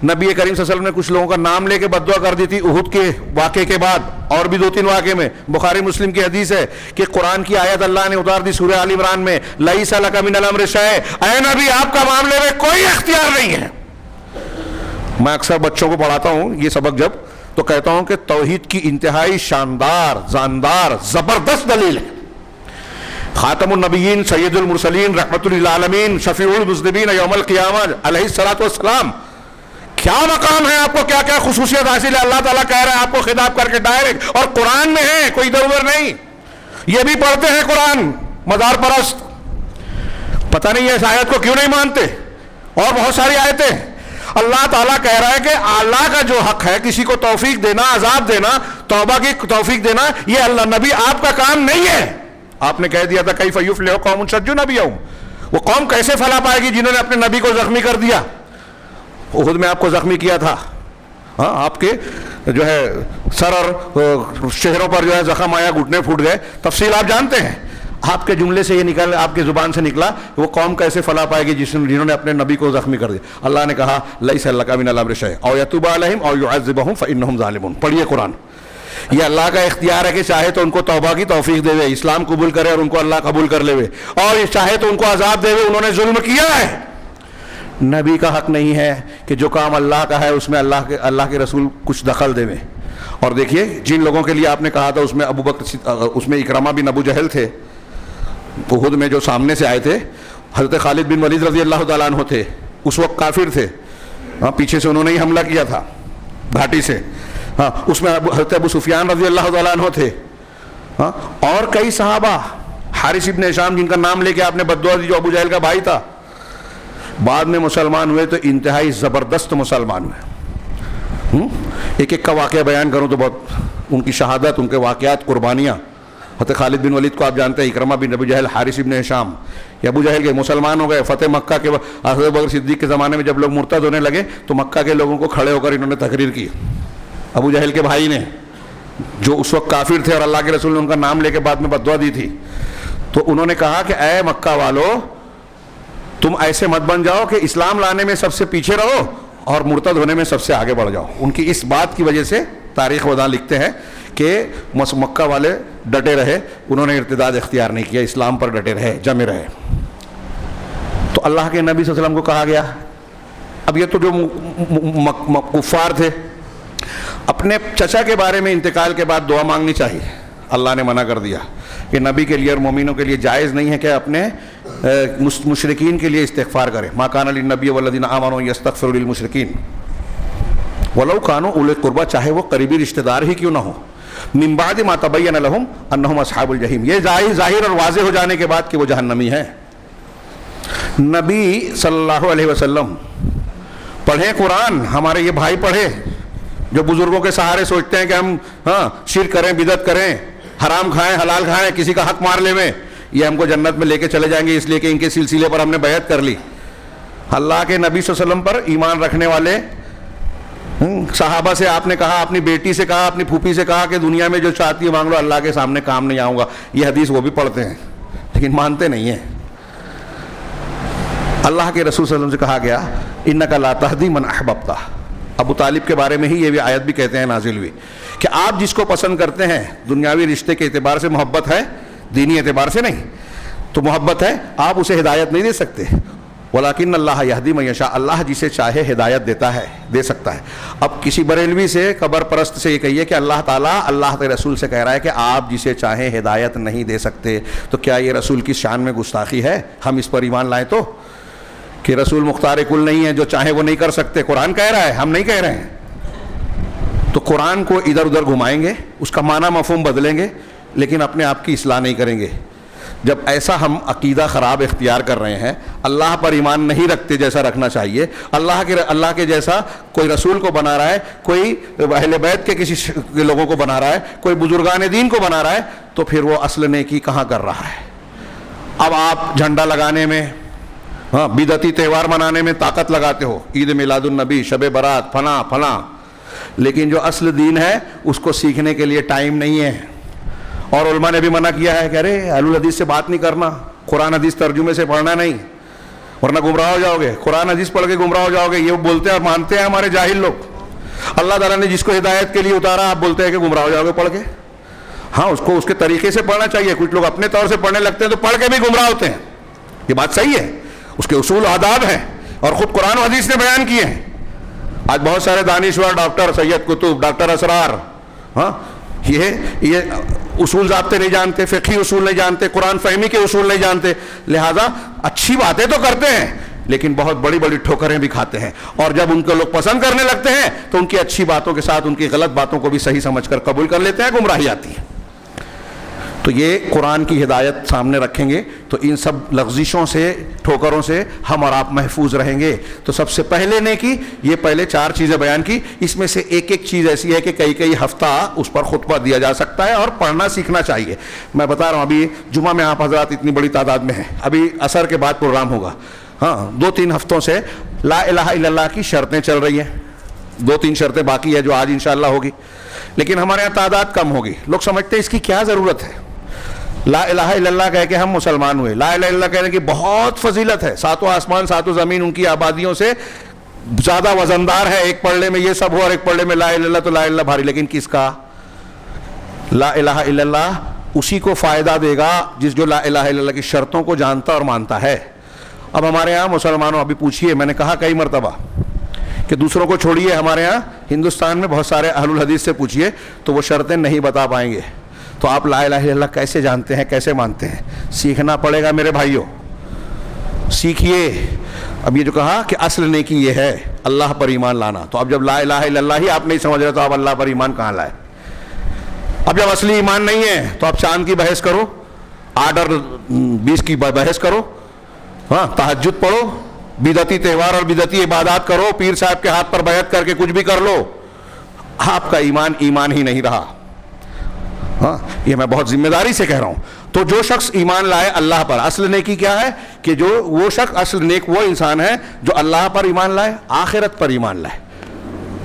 نبی کریم صلی اللہ علیہ وسلم نے کچھ لوگوں کا نام لے کے بددعا کر دی تھی احد کے واقعے کے بعد، اور بھی 2-3 واقعے میں، بخاری مسلم کی حدیث ہے کہ قرآن کی آیت اللہ نے اتار دی سورہ آل عمران میں، لیس لک من الامر شیء، اے نبی آپ کا معاملے میں کوئی اختیار نہیں ہے۔ میں اکثر بچوں کو پڑھاتا ہوں یہ سبق جب، تو کہتا ہوں کہ توحید کی انتہائی شاندار، جاندار، زبردست دلیل ہے۔ خاتم النبیین، سید المرسلین، رحمت للعالمین، شفیع المذنبین یوم القیامہ علیہ الصلوۃ والسلام، کیا مقام ہے، آپ کو کیا کیا خصوصیت حاصل ہے، اللہ تعالیٰ کہہ رہا ہے آپ کو خطاب کر کے ڈائریکٹ، اور قرآن میں ہے، کوئی ادھر ادھر نہیں۔ یہ بھی پڑھتے ہیں قرآن، مزار پرست، پتہ نہیں ہے اس آیت کو کیوں نہیں مانتے، اور بہت ساری آیتیں۔ اللہ تعالیٰ کہہ رہا ہے کہ اللہ کا جو حق ہے، کسی کو توفیق دینا، عذاب دینا، توبہ کی توفیق دینا، یہ اللہ نبی آپ کا کام نہیں ہے۔ آپ نے کہہ دیا تھا کیف یفلح قوم شجوا نبیہم، وہ قوم کیسے فلاح پائے گی جنہوں نے اپنے نبی کو زخمی کر دیا؟ احد میں آپ کو زخمی کیا تھا، ہاں آپ کے جو ہے سر اور چہروں پر جو ہے زخم آیا، گھٹنے پھوٹ گئے، تفصیل آپ جانتے ہیں. آپ کے جملے سے یہ نکل، آپ کے زبان سے نکلا کہ وہ قوم کیسے فلاح پائے گی جنہوں نے اپنے نبی کو زخمی کر دیا. اللہ نے کہا لیس لک من الامر شیء او یتوب علیہم او یعذبہم فانہم ظالمون. پڑھیے قرآن. یہ اللہ کا اختیار ہے کہ چاہے تو ان کو توبہ کی توفیق دے، اسلام قبول کرے اور ان کو اللہ قبول کر لے، اور چاہے تو ان کو عذاب دے، انہوں نے ظلم کیا ہے. نبی کا حق نہیں ہے کہ جو کام اللہ کا ہے اس میں اللہ کے رسول کچھ دخل دے. اور دیکھیے جن لوگوں کے لیے آپ نے کہا تھا اس میں ابو بکر، اس میں اکرمہ بن ابو جہل تھے احد میں جو سامنے سے آئے تھے، حضرت خالد بن ولید رضی اللہ تعالیٰ عنہ تھے، اس وقت کافر تھے، ہاں پیچھے سے انہوں نے ہی حملہ کیا تھا گھاٹی سے. ہاں اس میں حضرت ابو سفیان رضی اللہ تعالیٰ عنہ تھے، ہاں اور کئی صحابہ، حارث ابن ہشام جن کا نام لے کے آپ نے بددعا دی جو ابو جہل کا بھائی تھا، بعد میں مسلمان ہوئے تو انتہائی زبردست مسلمان ہوئے. ایک ایک کا واقعہ بیان کروں تو بہت، ان کی شہادت، ان کے واقعات، قربانیاں. حضرت خالد بن ولید کو آپ جانتے ہیں، اکرمہ بن ابو جہل، حارث ابن ہشام، یہ ابو جہل کے مسلمان ہو گئے. فتح مکہ کے حضرت بکر صدیق کے زمانے میں جب لوگ مرتد ہونے لگے تو مکہ کے لوگوں کو کھڑے ہو کر انہوں نے تقریر کی. ابو جہل کے بھائی نے، جو اس وقت کافر تھے اور اللہ کے رسول نے ان کا نام لے کے بعد میں بددعا دی تھی، تو انہوں نے کہا کہ اے مکہ والو، تم ایسے مت بن جاؤ کہ اسلام لانے میں سب سے پیچھے رہو اور مرتد ہونے میں سب سے آگے بڑھ جاؤ. ان کی اس بات کی وجہ سے تاریخ وضاں لکھتے ہیں کہ مکہ والے ڈٹے رہے، انہوں نے ارتداد اختیار نہیں کیا، اسلام پر ڈٹے رہے، جمے رہے. تو اللہ کے نبی صلی اللہ علیہ وسلم کو کہا گیا، اب یہ تو جو کفار تھے، اپنے چچا کے بارے میں انتقال کے بعد دعا مانگنی چاہیے. اللہ نے منع کر دیا کہ نبی کے لیے اور مومنوں کے لیے جائز نہیں ہے کہ اپنے مشرکین کے لیے استغفار کریں. ما کان للنبی والذین آمنوا یستغفروا للمشرکین ولو کانوا اولی قربی، چاہے وہ قریبی رشتہ دار ہی کیوں نہ ہو، من بعد ما تبین لهم انہم اصحاب الجحیم، یہ ظاہر اور واضح ہو جانے کے بعد کہ وہ جہنمی ہیں. نبی صلی اللہ علیہ وسلم پڑھیں قرآن، ہمارے یہ بھائی پڑھے جو بزرگوں کے سہارے سوچتے ہیں کہ ہم شرک کریں، بدعت کریں، حرام کھائیں، حلال کھائیں، کسی کا حق مار لیں میں، یہ ہم کو جنت میں لے کے چلے جائیں گے اس لیے کہ ان کے سلسلے پر ہم نے بیعت کر لی. اللہ کے نبی صلی اللہ علیہ وسلم پر ایمان رکھنے والے صحابہ سے آپ نے کہا، اپنی بیٹی سے کہا، اپنی پھوپھی سے کہا کہ دنیا میں جو چاہتی ہے مانگ لو، اللہ کے سامنے کام نہیں آؤں گا. یہ حدیث وہ بھی پڑھتے ہیں لیکن مانتے نہیں ہیں. اللہ کے رسول صلی اللہ علیہ وسلم سے کہا گیا انک لا تہدی من احببت. ابو طالب کے بارے میں ہی یہ بھی آیت بھی کہتے ہیں نازل ہوئی کہ آپ جس کو پسند کرتے ہیں، دنیاوی رشتے کے اعتبار سے محبت ہے، دینی اعتبار سے نہیں، تو محبت ہے، آپ اسے ہدایت نہیں دے سکتے. ولیکن اللہ یہدی من یشاء، اللہ جسے چاہے ہدایت دیتا ہے، دے سکتا ہے. اب کسی بریلوی سے، قبر پرست سے یہ کہیے کہ اللہ تعالیٰ اللہ کے رسول سے کہہ رہا ہے کہ آپ جسے چاہیں ہدایت نہیں دے سکتے، تو کیا یہ رسول کی شان میں گستاخی ہے؟ ہم اس پر ایمان لائیں تو کہ رسول مختار کل نہیں ہے، جو چاہیں وہ نہیں کر سکتے. قرآن کہہ رہا ہے، ہم نہیں کہہ رہے ہیں. تو قرآن کو ادھر ادھر گھمائیں گے، اس کا معنی مفہوم بدلیں گے، لیکن اپنے آپ کی اصلاح نہیں کریں گے. جب ایسا ہم عقیدہ خراب اختیار کر رہے ہیں، اللہ پر ایمان نہیں رکھتے جیسا رکھنا چاہیے، اللہ کے جیسا کوئی رسول کو بنا رہا ہے، کوئی اہل بیت کے کسی لوگوں کو بنا رہا ہے، کوئی بزرگان دین کو بنا رہا ہے، تو پھر وہ اصل نیکی کہاں کر رہا ہے؟ اب آپ جھنڈا لگانے میں، بدعتی تہوار منانے میں طاقت لگاتے ہو، عید میلاد النبی، شب برات، فلاں فلاں، لیکن جو اصل دین ہے اس کو سیکھنے کے لیے ٹائم نہیں ہے. اور علماء نے بھی منع کیا ہے کہ ارے اہل الحدیث سے بات نہیں کرنا، قرآن حدیث ترجمے سے پڑھنا نہیں، ورنہ گمراہ ہو جاؤ گے. قرآن حدیث پڑھ کے گمراہ ہو جاؤ گے، یہ بولتے ہیں اور مانتے ہیں ہمارے جاہل لوگ. اللہ تعالیٰ نے جس کو ہدایت کے لیے اتارا، آپ بولتے ہیں کہ گمراہ ہو جاؤ گے پڑھ کے. ہاں، اس کو اس کے طریقے سے پڑھنا چاہیے. کچھ لوگ اپنے طور سے پڑھنے لگتے ہیں تو پڑھ کے بھی گمراہ ہوتے ہیں، یہ بات صحیح ہے، اس کے اصول آداب ہیں اور خود قرآن و حدیث نے بیان کیے ہیں. آج بہت سارے دانشور، ڈاکٹر سید قطب، ڈاکٹر اسرار، یہ اصول ضابطے نہیں جانتے، فقہی اصول نہیں جانتے، قرآن فہمی کے اصول نہیں جانتے، لہذا اچھی باتیں تو کرتے ہیں لیکن بہت بڑی بڑی ٹھوکریں بھی کھاتے ہیں. اور جب ان کو لوگ پسند کرنے لگتے ہیں تو ان کی اچھی باتوں کے ساتھ ان کی غلط باتوں کو بھی صحیح سمجھ کر قبول کر لیتے ہیں، گمراہی آتی ہے. تو یہ قرآن کی ہدایت سامنے رکھیں گے تو ان سب لغزشوں سے ٹھوکروں سے ہم اور آپ محفوظ رہیں گے. تو سب سے پہلے نیکی یہ پہلے 4 چیزیں بیان کی, اس میں سے ایک ایک چیز ایسی ہے کہ کئی ہفتہ اس پر خطبہ دیا جا سکتا ہے اور پڑھنا سیکھنا چاہیے. میں بتا رہا ہوں ابھی جمعہ میں آپ حضرات اتنی بڑی تعداد میں ہیں, ابھی عصر کے بعد پروگرام ہوگا. ہاں 2-3 ہفتوں سے لا الہ الا اللہ کی شرطیں چل رہی ہیں, 2-3 شرطیں باقی ہے جو آج انشاءاللہ ہوگی, لیکن ہمارے یہاں تعداد کم ہوگی. لوگ سمجھتے ہیں اس کی کیا ضرورت ہے, لا الہ الا اللہ کہہ کے ہم مسلمان ہوئے. لا الہ الا اللہ کہنے کی بہت فضیلت ہے, 7 آسمان 7 زمین ان کی آبادیوں سے زیادہ وزندار ہے. ایک پڑھنے میں یہ سب ہو اور ایک پڑھنے میں لا الہ الا اللہ, تو لا الہ الا اللہ بھاری. لیکن کس کا لا الہ الا اللہ اسی کو فائدہ دے گا جس جو لا الہ الا اللہ کی شرطوں کو جانتا اور مانتا ہے. اب ہمارے ہاں مسلمانوں, ابھی پوچھئے, میں نے کہا کئی مرتبہ کہ دوسروں کو چھوڑیے, ہمارے ہاں ہندوستان میں بہت سارے اہل الحدیث سے پوچھئے تو وہ شرطیں نہیں بتا پائیں گے. تو آپ لا الہ الا اللہ کیسے جانتے ہیں, کیسے مانتے ہیں؟ سیکھنا پڑے گا میرے بھائیوں, سیکھیے. اب یہ جو کہا کہ اصل نیکی یہ ہے اللہ پر ایمان لانا, تو اب جب لا الہ الا اللہ ہی آپ نہیں سمجھ رہے تو آپ اللہ پر ایمان کہاں لائے؟ اب جب اصلی ایمان نہیں ہے تو آپ چاند کی بحث کرو, 8 اور 20 کی بحث کرو, ہاں تہجد پڑھو, بدعتی تہوار اور بدعتی عبادات کرو, پیر صاحب کے ہاتھ پر بیعت کر کے کچھ بھی کر لو, آپ کا ایمان ہی نہیں رہا. ہاں یہ میں بہت ذمہ داری سے کہہ رہا ہوں. تو جو شخص ایمان لائے اللہ پر, اصل نیکی کیا ہے کہ جو وہ شخص اصل نیک وہ انسان ہے جو اللہ پر ایمان لائے, آخرت پر ایمان لائے.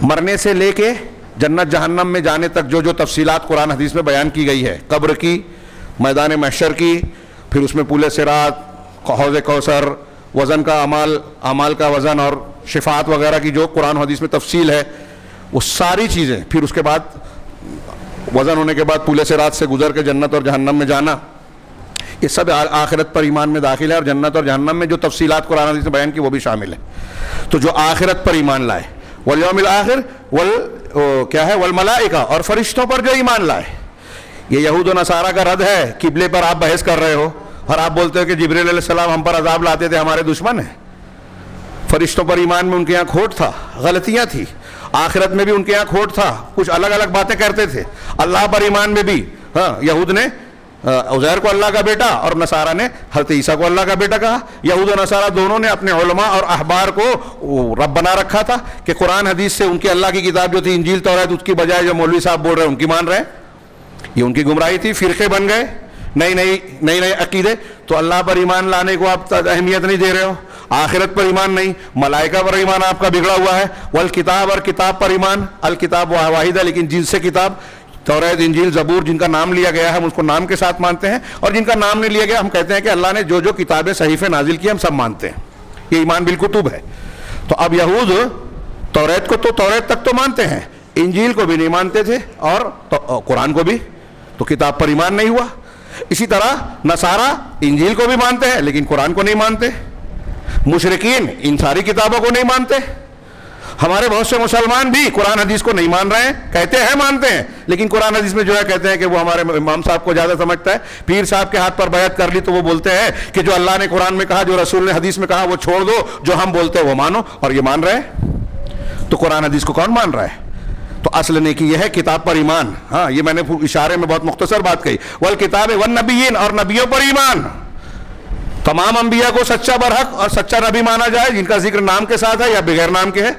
مرنے سے لے کے جنت جہنم میں جانے تک جو تفصیلات قرآن حدیث میں بیان کی گئی ہے, قبر کی, میدان محشر کی, پھر اس میں پول صراط, حوض کوثر, وزن کا اعمال کا وزن اور شفاعت وغیرہ کی جو قرآن حدیث میں تفصیل ہے, وہ ساری چیزیں, پھر اس کے بعد وزن ہونے کے بعد پول صراط سے گزر کے جنت اور جہنم میں جانا, یہ سب آخرت پر ایمان میں داخل ہے. اور جنت اور جہنم میں جو تفصیلات قرآن حدیث میں بیان کی وہ بھی شامل ہے. تو جو آخرت پر ایمان لائے, والیوم الآخر کیا ہے, والملائکہ, اور فرشتوں پر جو ایمان لائے. یہ یہود و نصارہ کا رد ہے. قبلے پر آپ بحث کر رہے ہو اور آپ بولتے ہو کہ جبریل علیہ السلام ہم پر عذاب لاتے تھے, ہمارے دشمن ہیں. فرشتوں پر ایمان میں ان کے یہاں کھوٹ تھا, غلطیاں تھی. آخرت میں بھی ان کے یہاں کھوٹ تھا, کچھ الگ الگ باتیں کرتے تھے. اللہ پر ایمان میں بھی, ہاں یہود نے عزیر کو اللہ کا بیٹا اور نصارہ نے حضرت عیسیٰ کو اللہ کا بیٹا کہا. یہود و نصارہ دونوں نے اپنے علماء اور احبار کو رب بنا رکھا تھا کہ قرآن حدیث سے ان کی اللہ کی کتاب جو تھی انجیل توریت, اس کی بجائے جو مولوی صاحب بول رہے ہیں ان کی مان رہے ہیں. یہ ان کی گمراہی تھی, فرقے بن گئے, نئی عقیدے. تو اللہ پر ایمان لانے کو آپ اہمیت نہیں دے رہے ہو, آخرت پر ایمان نہیں, ملائکہ پر ایمان آپ کا بگڑا ہوا ہے. والکتاب, اور کتاب پر ایمان, الکتاب واحد ہے لیکن جن سے کتاب, توریت انجیل زبور جن کا نام لیا گیا ہے ہم اس کو نام کے ساتھ مانتے ہیں, اور جن کا نام نہیں لیا گیا ہم کہتے ہیں کہ اللہ نے جو کتابیں صحیفے نازل کی ہم سب مانتے ہیں. یہ ایمان بالکتب ہے. تو اب یہود توریت کو تو توریت تک تو مانتے ہیں, انجیل کو بھی نہیں مانتے تھے اور قرآن کو بھی, تو کتاب پر ایمان نہیں ہوا. اسی طرح نصارہ انجیل کو بھی مانتے ہیں لیکن قرآن کو نہیں مانتے. مشرکین ان ساری کتابوں کو نہیں مانتے. ہمارے بہت سے مسلمان بھی قرآن حدیث کو نہیں مان رہے ہیں, کہتے ہیں مانتے ہیں لیکن قرآن حدیث میں جو ہے کہتے ہیں کہ وہ ہمارے امام صاحب کو زیادہ سمجھتا ہے. پیر صاحب کے ہاتھ پر بیعت کر لی تو وہ بولتے ہیں کہ جو اللہ نے قرآن میں کہا, جو رسول نے حدیث میں کہا وہ چھوڑ دو, جو ہم بولتے ہیں وہ مانو, اور یہ مان رہے ہیں. تو قرآن حدیث کو کون مان رہا ہے؟ تو اصل نیکی یہ ہے کتاب پر ایمان. ہاں یہ میں نے اشارے میں بہت مختصر بات کہی. والکتاب والنبیین, اور نبیوں پر ایمان. تمام انبیاء کو سچا برحق اور سچا نبی مانا جائے, جن کا ذکر نام کے ساتھ ہے یا بغیر نام کے ہے.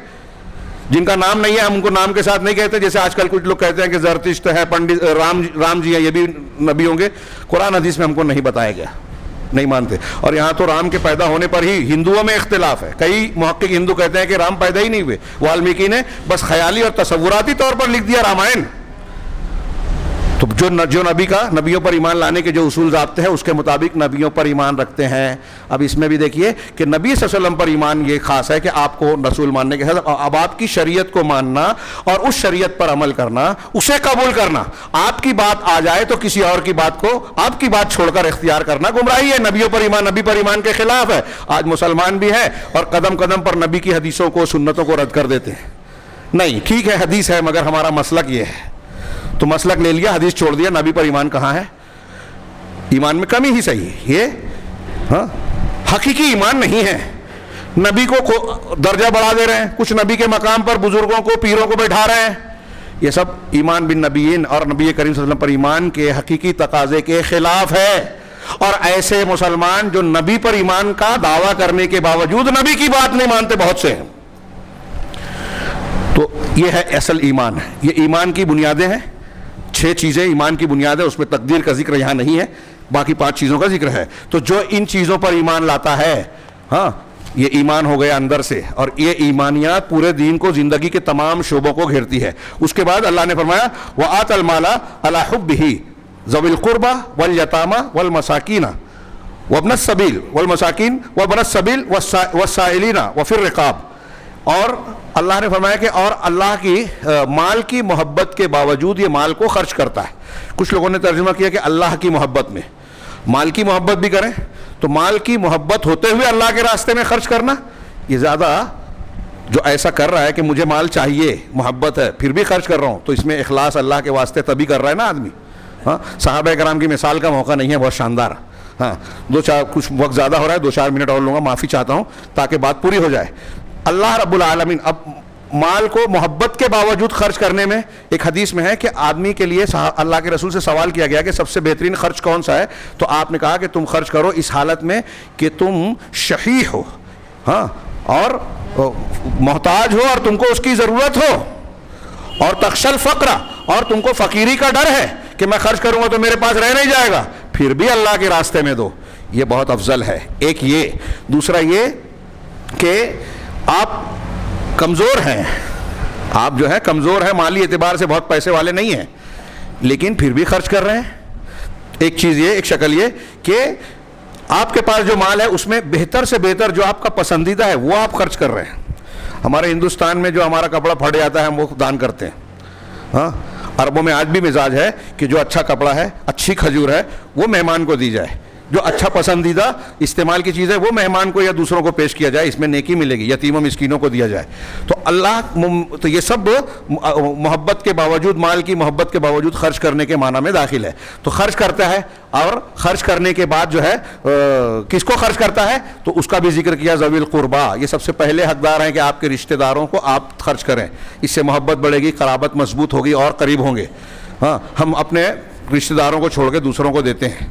جن کا نام نہیں ہے ہم ان کو نام کے ساتھ نہیں کہتے, جیسے آج کل کچھ لوگ کہتے ہیں کہ زرتشت ہے, پنڈت رام جی ہیں, یہ بھی نبی ہوں گے. قرآن حدیث میں ہم کو نہیں بتایا گیا, نہیں مانتے. اور یہاں تو رام کے پیدا ہونے پر ہی ہندوؤں میں اختلاف ہے. کئی محقق ہندو کہتے ہیں کہ رام پیدا ہی نہیں ہوئے, والمیکی نے بس خیالی اور تصوراتی طور پر لکھ دیا رامائن. تو جو نبی کا, نبیوں پر ایمان لانے کے جو اصول ضابطے ہیں اس کے مطابق نبیوں پر ایمان رکھتے ہیں. اب اس میں بھی دیکھیے کہ نبی صلی اللہ علیہ وسلم پر ایمان یہ خاص ہے کہ آپ کو رسول ماننے کے ساتھ اب آپ کی شریعت کو ماننا اور اس شریعت پر عمل کرنا, اسے قبول کرنا. آپ کی بات آ جائے تو کسی اور کی بات کو, آپ کی بات چھوڑ کر اختیار کرنا گمراہی ہے. نبیوں پر ایمان نبی پر ایمان کے خلاف ہے. آج مسلمان بھی ہیں اور قدم قدم پر نبی کی حدیثوں کو, سنتوں کو رد کر دیتے ہیں. نہیں, ٹھیک ہے حدیث ہے مگر ہمارا مسلک یہ ہے. تو مسلک لے لیا, حدیث چھوڑ دیا, نبی پر ایمان کہاں ہے؟ ایمان میں کمی ہی صحیح ہے. یہ حقیقی ایمان نہیں ہے. نبی کو درجہ بڑھا دے رہے ہیں, کچھ نبی کے مقام پر بزرگوں کو, پیروں کو بیٹھا رہے ہیں یہ سب ایمان بن نبیین اور نبی کریم صلی اللہ علیہ وسلم پر ایمان کے حقیقی تقاضے کے خلاف ہے. اور ایسے مسلمان جو نبی پر ایمان کا دعویٰ کرنے کے باوجود نبی کی بات نہیں مانتے بہت سے ہیں. تو یہ ہے اصل ایمان ہے. یہ ایمان کی بنیادیں ہیں. 6 چیزیں ایمان کی بنیاد ہے. اس میں تقدیر کا ذکر یہاں نہیں ہے, باقی 5 چیزوں کا ذکر ہے. تو جو ان چیزوں پر ایمان لاتا ہے, ہاں, یہ ایمان ہو گیا اندر سے, اور یہ ایمانیات پورے دین کو, زندگی کے تمام شعبوں کو گھیرتی ہے. اس کے بعد اللہ نے فرمایا وَآتَ الْمَالَ عَلَىٰ حُبِّهِ ذَوِي الْقُرْبَىٰ وَالْيَتَامَىٰ وَالْمَسَاكِينَ وَابْنَ السَّبِيلِ وَالْمَسَاكِينِ وَابْنَ السَّبِيلِ وَالسَّائِلِينَ وَفِي الرِّقَابِ. اور اللہ نے فرمایا کہ اور اللہ کی مال کی محبت کے باوجود یہ مال کو خرچ کرتا ہے. کچھ لوگوں نے ترجمہ کیا کہ اللہ کی محبت میں, مال کی محبت بھی کریں. تو مال کی محبت ہوتے ہوئے اللہ کے راستے میں خرچ کرنا, یہ زیادہ, جو ایسا کر رہا ہے کہ مجھے مال چاہیے, محبت ہے, پھر بھی خرچ کر رہا ہوں, تو اس میں اخلاص اللہ کے واسطے تبھی کر رہا ہے نا آدمی. ہاں, صحابہ کرام کی مثال کا موقع نہیں ہے, بہت شاندار. ہاں, 2-4 کچھ وقت زیادہ ہو رہا ہے, 2-4 منٹ اور لوں گا, معافی چاہتا ہوں تاکہ بات پوری ہو جائے. اللہ رب العالمین اب مال کو محبت کے باوجود خرچ کرنے میں, ایک حدیث میں ہے کہ آدمی کے لیے اللہ کے رسول سے سوال کیا گیا کہ سب سے بہترین خرچ کون سا ہے, تو آپ نے کہا کہ تم خرچ کرو اس حالت میں کہ تم شحیح ہو, ہاں, اور محتاج ہو, اور تم کو اس کی ضرورت ہو, اور تخشل فقر, اور تم کو فقیری کا ڈر ہے کہ میں خرچ کروں گا تو میرے پاس رہ نہیں جائے گا, پھر بھی اللہ کے راستے میں دو. یہ بہت افضل ہے. ایک یہ. دوسرا یہ کہ آپ کمزور ہیں, آپ جو ہے کمزور ہیں, مالی اعتبار سے بہت پیسے والے نہیں ہیں, لیکن پھر بھی خرچ کر رہے ہیں. ایک چیز یہ, ایک شکل یہ کہ آپ کے پاس جو مال ہے اس میں بہتر سے بہتر جو آپ کا پسندیدہ ہے وہ آپ خرچ کر رہے ہیں. ہمارے ہندوستان میں جو ہمارا کپڑا پھٹ جاتا ہے ہم وہ دان کرتے ہیں. ہاں, عربوں میں آج بھی مزاج ہے کہ جو اچھا کپڑا ہے, اچھی کھجور ہے, وہ مہمان کو دی جائے. جو اچھا پسندیدہ استعمال کی چیز ہے وہ مہمان کو یا دوسروں کو پیش کیا جائے, اس میں نیکی ملے گی, یتیم و مسکینوں کو دیا جائے. تو اللہ, تو یہ سب محبت کے باوجود, مال کی محبت کے باوجود خرچ کرنے کے معنی میں داخل ہے. تو خرچ کرتا ہے, اور خرچ کرنے کے بعد جو ہے کس کو خرچ کرتا ہے, تو اس کا بھی ذکر کیا, ذوی القربا, یہ سب سے پہلے حقدار ہیں کہ آپ کے رشتہ داروں کو آپ خرچ کریں. اس سے محبت بڑھے گی, قرابت مضبوط ہوگی اور قریب ہوں گے. ہاں, ہم اپنے رشتہ داروں کو چھوڑ کے دوسروں کو دیتے ہیں,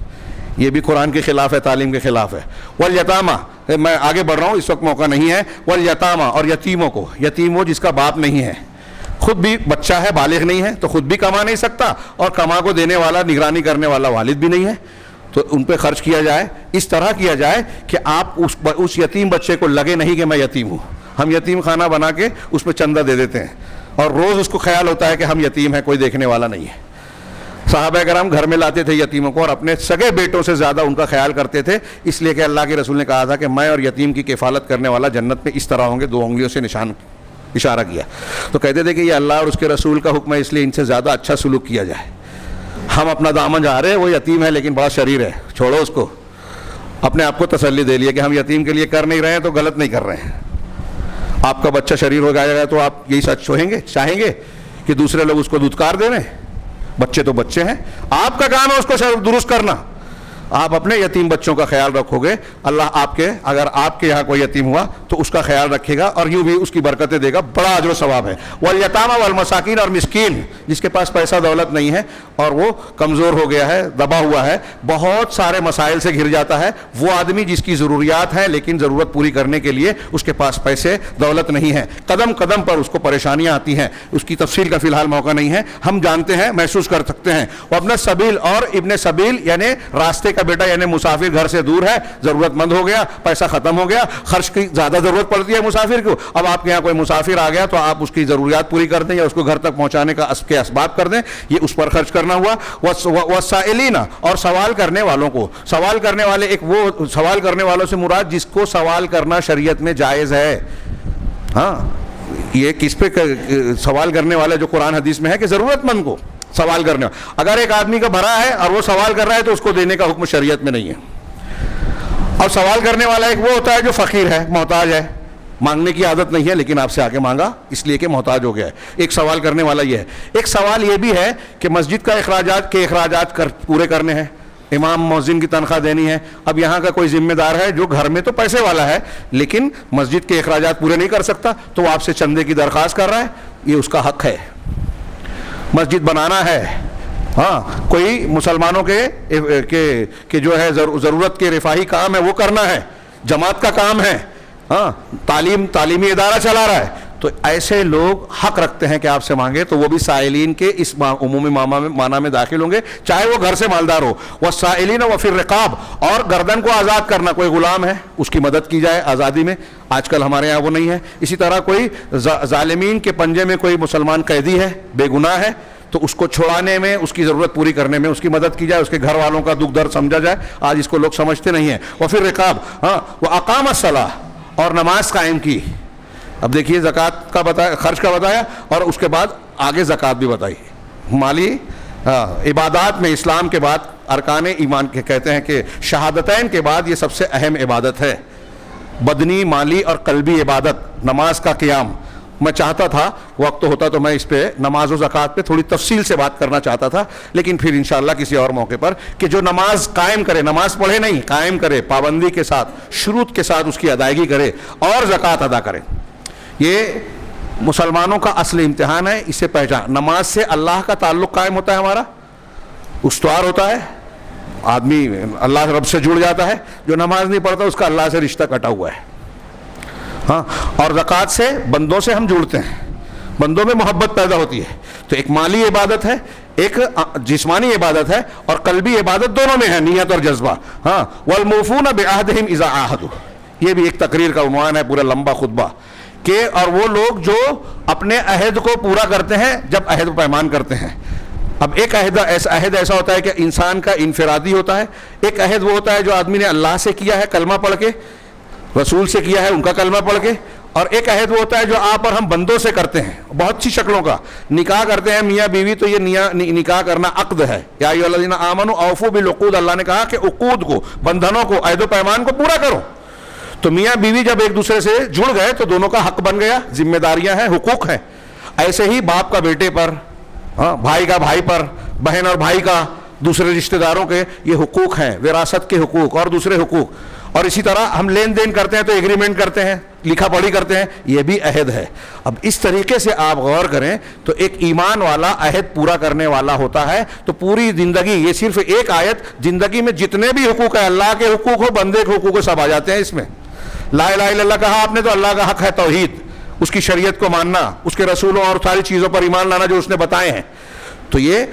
یہ بھی قرآن کے خلاف ہے, تعلیم کے خلاف ہے. والیتامہ, میں آگے بڑھ رہا ہوں, اس وقت موقع نہیں ہے. والیتامہ, اور یتیموں کو. یتیم وہ جس کا باپ نہیں ہے, خود بھی بچہ ہے, بالغ نہیں ہے, تو خود بھی کما نہیں سکتا, اور کما کو دینے والا, نگرانی کرنے والا والد بھی نہیں ہے, تو ان پہ خرچ کیا جائے. اس طرح کیا جائے کہ آپ اس یتیم بچے کو لگے نہیں کہ میں یتیم ہوں. ہم یتیم خانہ بنا کے اس پہ چندہ دے دیتے ہیں, اور روز اس کو خیال ہوتا ہے کہ ہم یتیم ہیں, کوئی دیکھنے والا نہیں ہے. صحابہ کرام گھر میں لاتے تھے یتیموں کو, اور اپنے سگے بیٹوں سے زیادہ ان کا خیال کرتے تھے, اس لیے کہ اللہ کے رسول نے کہا تھا کہ میں اور یتیم کی کفالت کرنے والا جنت میں اس طرح ہوں گے. 2 انگلیوں سے نشان اشارہ کیا. تو کہتے تھے کہ یہ اللہ اور اس کے رسول کا حکم ہے, اس لیے ان سے زیادہ اچھا سلوک کیا جائے. ہم اپنا دامن جا رہے ہیں, وہ یتیم ہے لیکن بڑا شریر ہے, چھوڑو اس کو. اپنے آپ کو تسلی دے لیا کہ ہم یتیم کے لیے کر نہیں رہے ہیں تو غلط نہیں کر رہے ہیں. آپ کا بچہ شریر ہو جائے گا تو آپ یہی سچ چاہیں گے کہ دوسرے لوگ اس کو دودکار دے رہے ہیں. بچے تو بچے ہیں, آپ کا کام ہے اس کو درست کرنا. آپ اپنے یتیم بچوں کا خیال رکھو گے, اللہ اگر آپ کے یہاں کوئی یتیم ہوا تو اس کا خیال رکھے گا, اور یوں بھی اس کی برکتیں دے گا, بڑا اجر و ثواب ہے. والیتامہ والمساکین, اور مسکین جس کے پاس پیسہ دولت نہیں ہے اور وہ کمزور ہو گیا ہے, دبا ہوا ہے, بہت سارے مسائل سے گھر جاتا ہے, وہ آدمی جس کی ضروریات ہیں لیکن ضرورت پوری کرنے کے لیے اس کے پاس پیسے دولت نہیں ہے, قدم قدم پر اس کو پریشانیاں آتی ہیں. اس کی تفصیل کا فی الحال موقع نہیں ہے, ہم جانتے ہیں, محسوس کر سکتے ہیں. وابن سبیل, اور ابن سبیل یعنی راستے کا بیٹا, یعنی مسافر گھر سے دور ہے, ضرورت مند ہو گیا, پیسہ ختم ہو گیا, خرچ کی زیادہ ضرورت پڑتی ہے مسافر کو. اب آپ کے یہاں کوئی مسافر آ گیا تو آپ اس کی ضروریات پوری کر دیں یا اس کو گھر تک پہنچانے کا کے اسباب کر دیں, یہ اس پر خرچ کرنا ہوا. والسائلین, اور سوال کرنے والوں کو. سوال کرنے والے, ایک وہ سوال کرنے والوں سے مراد جس کو سوال کرنا شریعت میں جائز ہے. ہاں, یہ کس پہ سوال کرنے والے جو قرآن حدیث میں ہے کہ ضرورت مند کو سوال کرنے. اگر ایک آدمی کا بھرا ہے اور وہ سوال کر رہا ہے تو اس کو دینے کا حکم شریعت میں نہیں ہے. اور سوال کرنے والا ایک وہ ہوتا ہے جو فقیر ہے, محتاج ہے, مانگنے کی عادت نہیں ہے لیکن آپ سے آ کے مانگا اس لیے کہ محتاج ہو گیا ہے. ایک سوال کرنے والا یہ ہے. ایک سوال یہ بھی ہے کہ مسجد کا اخراجات پورے کرنے ہیں, امام مؤذن کی تنخواہ دینی ہے. اب یہاں کا کوئی ذمہ دار ہے جو گھر میں تو پیسے والا ہے لیکن مسجد کے اخراجات پورے نہیں کر سکتا, تو وہ آپ سے چندے کی درخواست کر رہا ہے, یہ اس کا حق ہے. مسجد بنانا ہے، ہاں کوئی مسلمانوں کے جو ہے ضرورت کے رفاہی کام ہے وہ کرنا ہے، جماعت کا کام ہے، ہاں تعلیمی ادارہ چلا رہا ہے، تو ایسے لوگ حق رکھتے ہیں کہ آپ سے مانگے، تو وہ بھی سائلین کے اس عمومی معنی میں داخل ہوں گے، چاہے وہ گھر سے مالدار ہو۔ والسائلین وفی الرقاب، اور گردن کو آزاد کرنا، کوئی غلام ہے اس کی مدد کی جائے آزادی میں، آج کل ہمارے ہاں وہ نہیں ہے۔ اسی طرح کوئی ظالمین کے پنجے میں کوئی مسلمان قیدی ہے، بے گناہ ہے، تو اس کو چھڑانے میں، اس کی ضرورت پوری کرنے میں اس کی مدد کی جائے، اس کے گھر والوں کا دکھ درد سمجھا جائے، آج اس کو لوگ سمجھتے نہیں ہیں۔ وفی الرقاب، ہاں وأقام الصلاۃ، اور نماز قائم کی۔ اب دیکھیے زکوٰۃ کا بتایا، خرچ کا بتایا، اور اس کے بعد آگے زکوٰۃ بھی بتائی، مالی عبادات میں اسلام کے بعد ارکان ایمان کے کہتے ہیں کہ شہادتین کے بعد یہ سب سے اہم عبادت ہے، بدنی، مالی اور قلبی عبادت، نماز کا قیام۔ میں چاہتا تھا وقت ہوتا تو میں اس پہ نماز و زکوٰۃ پہ تھوڑی تفصیل سے بات کرنا چاہتا تھا، لیکن پھر انشاءاللہ کسی اور موقع پر، کہ جو نماز قائم کرے، نماز پڑھے نہیں، قائم کرے، پابندی کے ساتھ، شروط کے ساتھ اس کی ادائیگی کرے اور زکوٰۃ ادا کرے، یہ مسلمانوں کا اصل امتحان ہے۔ اسے پہچان، نماز سے اللہ کا تعلق قائم ہوتا ہے، ہمارا استوار ہوتا ہے، آدمی اللہ رب سے جڑ جاتا ہے۔ جو نماز نہیں پڑھتا اس کا اللہ سے رشتہ کٹا ہوا ہے، ہاں۔ اور زکوٰۃ سے بندوں سے ہم جڑتے ہیں، بندوں میں محبت پیدا ہوتی ہے، تو ایک مالی عبادت ہے، ایک جسمانی عبادت ہے، اور قلبی عبادت دونوں میں ہے، نیت اور جذبہ، ہاں۔ والموفون بعہدہم اذا عاہدوا، یہ بھی ایک تقریر کا عنوان ہے، پورا لمبا خطبہ، کہ اور وہ لوگ جو اپنے عہد کو پورا کرتے ہیں جب عہد و پیمان کرتے ہیں۔ اب ایک عہد ایسا ہوتا ہے کہ انسان کا انفرادی ہوتا ہے، ایک عہد وہ ہوتا ہے جو آدمی نے اللہ سے کیا ہے کلمہ پڑھ کے، رسول سے کیا ہے ان کا کلمہ پڑھ کے، اور ایک عہد وہ ہوتا ہے جو آپ اور ہم بندوں سے کرتے ہیں، بہت سی شکلوں کا۔ نکاح کرتے ہیں میاں بیوی، تو یہ نکاح کرنا عقد ہے، یا ایھا الذین آمنوا اوفوا بالعقود، اللہ نے کہا کہ عقود کو، بندھنوں کو، عہد و پیمان کو پورا کرو۔ تو میاں بیوی جب ایک دوسرے سے جڑ گئے تو دونوں کا حق بن گیا، ذمہ داریاں ہیں، حقوق ہیں۔ ایسے ہی باپ کا بیٹے پر، بھائی کا بھائی پر، بہن اور بھائی کا دوسرے رشتہ داروں کے، یہ حقوق ہیں، وراثت کے حقوق اور دوسرے حقوق۔ اور اسی طرح ہم لین دین کرتے ہیں تو ایگریمنٹ کرتے ہیں، لکھا پڑھی کرتے ہیں، یہ بھی عہد ہے۔ اب اس طریقے سے آپ غور کریں تو ایک ایمان والا عہد پورا کرنے والا ہوتا ہے، تو پوری زندگی، یہ صرف ایک آیت، زندگی میں جتنے بھی حقوق ہیں، اللہ کے حقوق ہو، بندے کے حقوق ہو، سب آ جاتے ہیں اس میں۔ لا الہ الا اللہ کہا آپ نے تو اللہ کا حق ہے توحید، اس کی شریعت کو ماننا، اس کے رسولوں اور ساری چیزوں پر ایمان لانا جو اس نے بتائے ہیں، تو یہ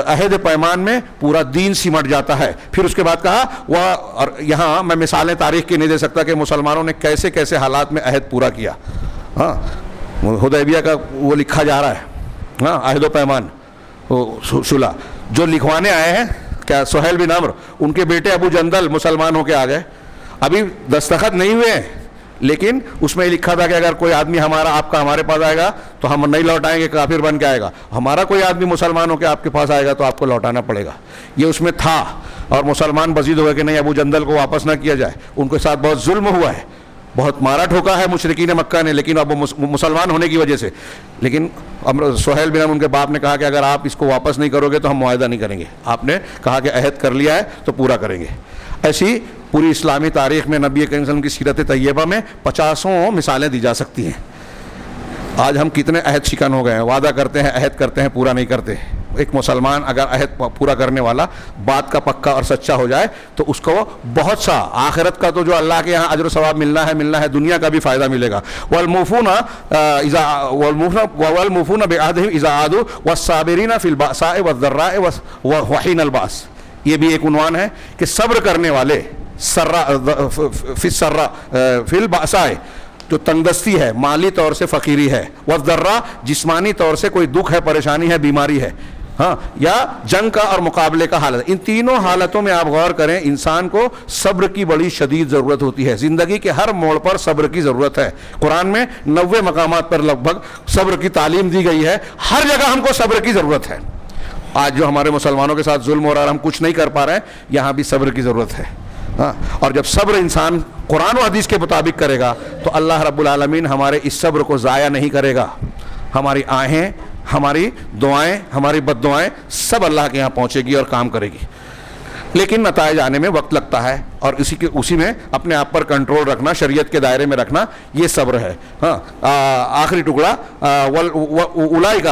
عہد پیمان میں پورا دین سمٹ جاتا ہے۔ پھر اس کے بعد کہا وہ، اور یہاں میں مثالیں تاریخ کی نہیں دے سکتا کہ مسلمانوں نے کیسے کیسے حالات میں عہد پورا کیا، ہاں۔ حدیبیہ کا وہ لکھا جا رہا ہے، ہاں، عہد و پیمان، صلح جو لکھوانے آئے ہیں، کیا سہیل بن عمرو، ان کے بیٹے ابو جندل مسلمان ہو کے آ گئے، ابھی دستخط نہیں ہوئے ہیں، لیکن اس میں لکھا تھا کہ اگر کوئی آدمی آپ کا ہمارے پاس آئے گا تو ہم نہیں لوٹائیں گے، کافر بن کے آئے گا، ہمارا کوئی آدمی مسلمان ہو کے آپ کے پاس آئے گا تو آپ کو لوٹانا پڑے گا، یہ اس میں تھا۔ اور مسلمان بزید ہوئے کہ نہیں، ابو جندل کو واپس نہ کیا جائے، ان کے ساتھ بہت ظلم ہوا ہے، بہت مارا ٹھوکا ہے مشرکین مکہ نے، لیکن اب مسلمان ہونے کی وجہ سے، لیکن سہیل بن عمرو ان کے باپ نے کہا کہ اگر آپ اس کو واپس نہیں کرو گے تو ہم معاہدہ نہیں کریں گے، آپ نے کہا کہ عہد کر لیا ہے تو پورا کریں گے۔ ایسی پوری اسلامی تاریخ میں نبی کریم صلی اللہ علیہ وسلم کی سیرت طیبہ میں 50 مثالیں دی جا سکتی ہیں۔ آج ہم کتنے عہد شکن ہو گئے ہیں، وعدہ کرتے ہیں، عہد کرتے ہیں، پورا نہیں کرتے۔ ایک مسلمان اگر عہد پورا کرنے والا بات کا پکا اور سچا ہو جائے تو اس کو بہت سا آخرت کا تو جو اللہ کے یہاں اجر و ثواب ملنا ہے، دنیا کا بھی فائدہ ملے گا۔ والموفون بعہدہم اذا عاہدوا والصابرین فی البأساء والضراء وحین البأس، یہ بھی ایک عنوان ہے کہ صبر کرنے والے، فی البأساء جو تنگدستی ہے، مالی طور سے فقیری ہے، والضراء جسمانی طور سے کوئی دکھ ہے، پریشانی ہے، بیماری ہے، ہاں، یا جنگ کا اور مقابلے کا حالت، ان تینوں حالتوں میں آپ غور کریں، انسان کو صبر کی بڑی شدید ضرورت ہوتی ہے۔ زندگی کے ہر موڑ پر صبر کی ضرورت ہے۔ قرآن میں 90 مقامات پر لگ بھگ صبر کی تعلیم دی گئی ہے، ہر جگہ ہم کو صبر کی ضرورت ہے۔ آج جو ہمارے مسلمانوں کے ساتھ ظلم ہو رہا ہے، ہم کچھ نہیں کر پا رہے ہیں، یہاں بھی صبر کی ضرورت ہے، ہاں۔ اور جب صبر انسان قرآن و حدیث کے مطابق کرے گا تو اللہ رب العالمین ہمارے اس صبر کو ضائع نہیں کرے گا۔ ہماری آہیں، ہماری دعائیں، ہماری بد دعائیں سب اللہ کے یہاں پہنچے گی اور کام کرے گی، لیکن نتائج آنے میں وقت لگتا ہے، اور اسی میں اپنے آپ پر کنٹرول رکھنا، شریعت کے دائرے میں رکھنا، یہ صبر ہے، ہاں۔ آخری ٹکڑا، اولئک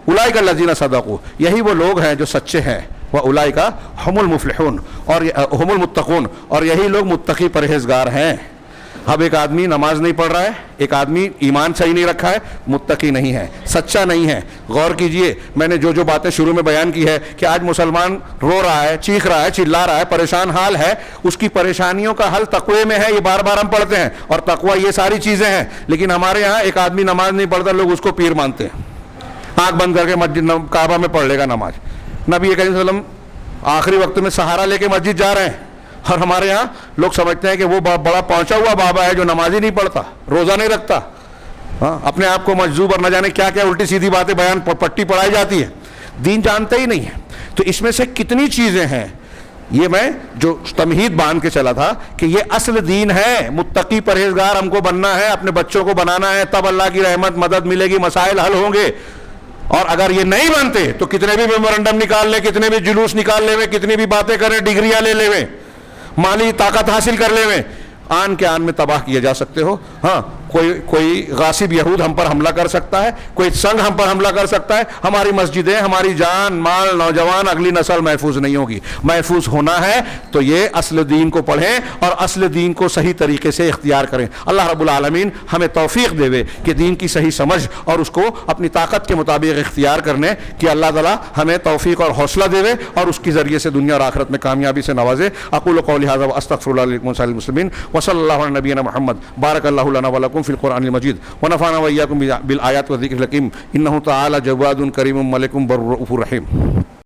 اولئک الذین صدقوا، یہی وہ لوگ ہیں جو سچے ہیں، واولئک هم المفلحون، اور هم المتقون، اور یہی لوگ متقی پرہیزگار ہیں۔ اب ایک آدمی نماز نہیں پڑھ رہا ہے، ایک آدمی ایمان صحیح نہیں رکھا ہے، متقی نہیں ہے، سچا نہیں ہے۔ غور کیجئے، میں نے جو باتیں شروع میں بیان کی ہے کہ آج مسلمان رو رہا ہے، چیخ رہا ہے، چلا رہا ہے، پریشان حال ہے، اس کی پریشانیوں کا حل تقوی میں ہے، یہ بار بار ہم پڑھتے ہیں، اور تقوی یہ ساری چیزیں ہیں۔ لیکن ہمارے ہاں ایک آدمی نماز نہیں پڑھتا، لوگ اس کو پیر مانتے ہیں، آنکھ بند کر کے مسجد کعبہ میں پڑھ لے گا نماز۔ نبی کریم صلی اللہ علیہ وسلم آخری وقت میں سہارا لے کے مسجد جا رہے ہیں، اور ہمارے ہاں لوگ سمجھتے ہیں کہ وہ بڑا پہنچا ہوا بابا ہے جو نماز ہی نہیں پڑھتا، روزہ نہیں رکھتا، اپنے آپ کو مجذوب اور نہ جانے کیا کیا الٹی سیدھی باتیں بیان پٹی پڑھائی جاتی ہے، دین جانتے ہی نہیں ہے۔ تو اس میں سے کتنی چیزیں ہیں، یہ میں جو تمہید باندھ کے چلا تھا کہ یہ اصل دین ہے، متقی پرہیزگار ہم کو بننا ہے، اپنے بچوں کو بنانا ہے، تب اللہ کی رحمت مدد ملے گی، مسائل حل ہوں گے۔ اور اگر یہ نہیں بنتے تو کتنے بھی میمورنڈم نکال لیں، کتنے بھی جلوس نکال لیں، کتنی بھی باتیں کریں، ڈگریاں لے لیں، مالی طاقت حاصل کر لیں، آن کے آن میں تباہ کیے جا سکتے ہو۔ ہاں، کوئی غاصب یہود ہم پر حملہ کر سکتا ہے، کوئی سنگ ہم پر حملہ کر سکتا ہے، ہماری مسجدیں، ہماری جان مال نوجوان اگلی نسل محفوظ نہیں ہوگی۔ محفوظ ہونا ہے تو یہ اصل دین کو پڑھیں اور اصل دین کو صحیح طریقے سے اختیار کریں۔ اللہ رب العالمین ہمیں توفیق دے کہ دین کی صحیح سمجھ اور اس کو اپنی طاقت کے مطابق اختیار کرنے کی اللہ تعالیٰ ہمیں توفیق اور حوصلہ دے اور اس کی ذریعے سے دنیا اور آخرت میں کامیابی سے نوازے۔ اقول قولی ھذا واستغفر اللہ لکم ولسائر المسلمین وصلی اللہ علی نبینا محمد۔ بارک اللہ لنا ولکم في القرآن المجيد ونفعنا وإياكم بالآيات والذكر الحكيم إنه تعالى جواد كريم ملك بر رؤوف رحيم۔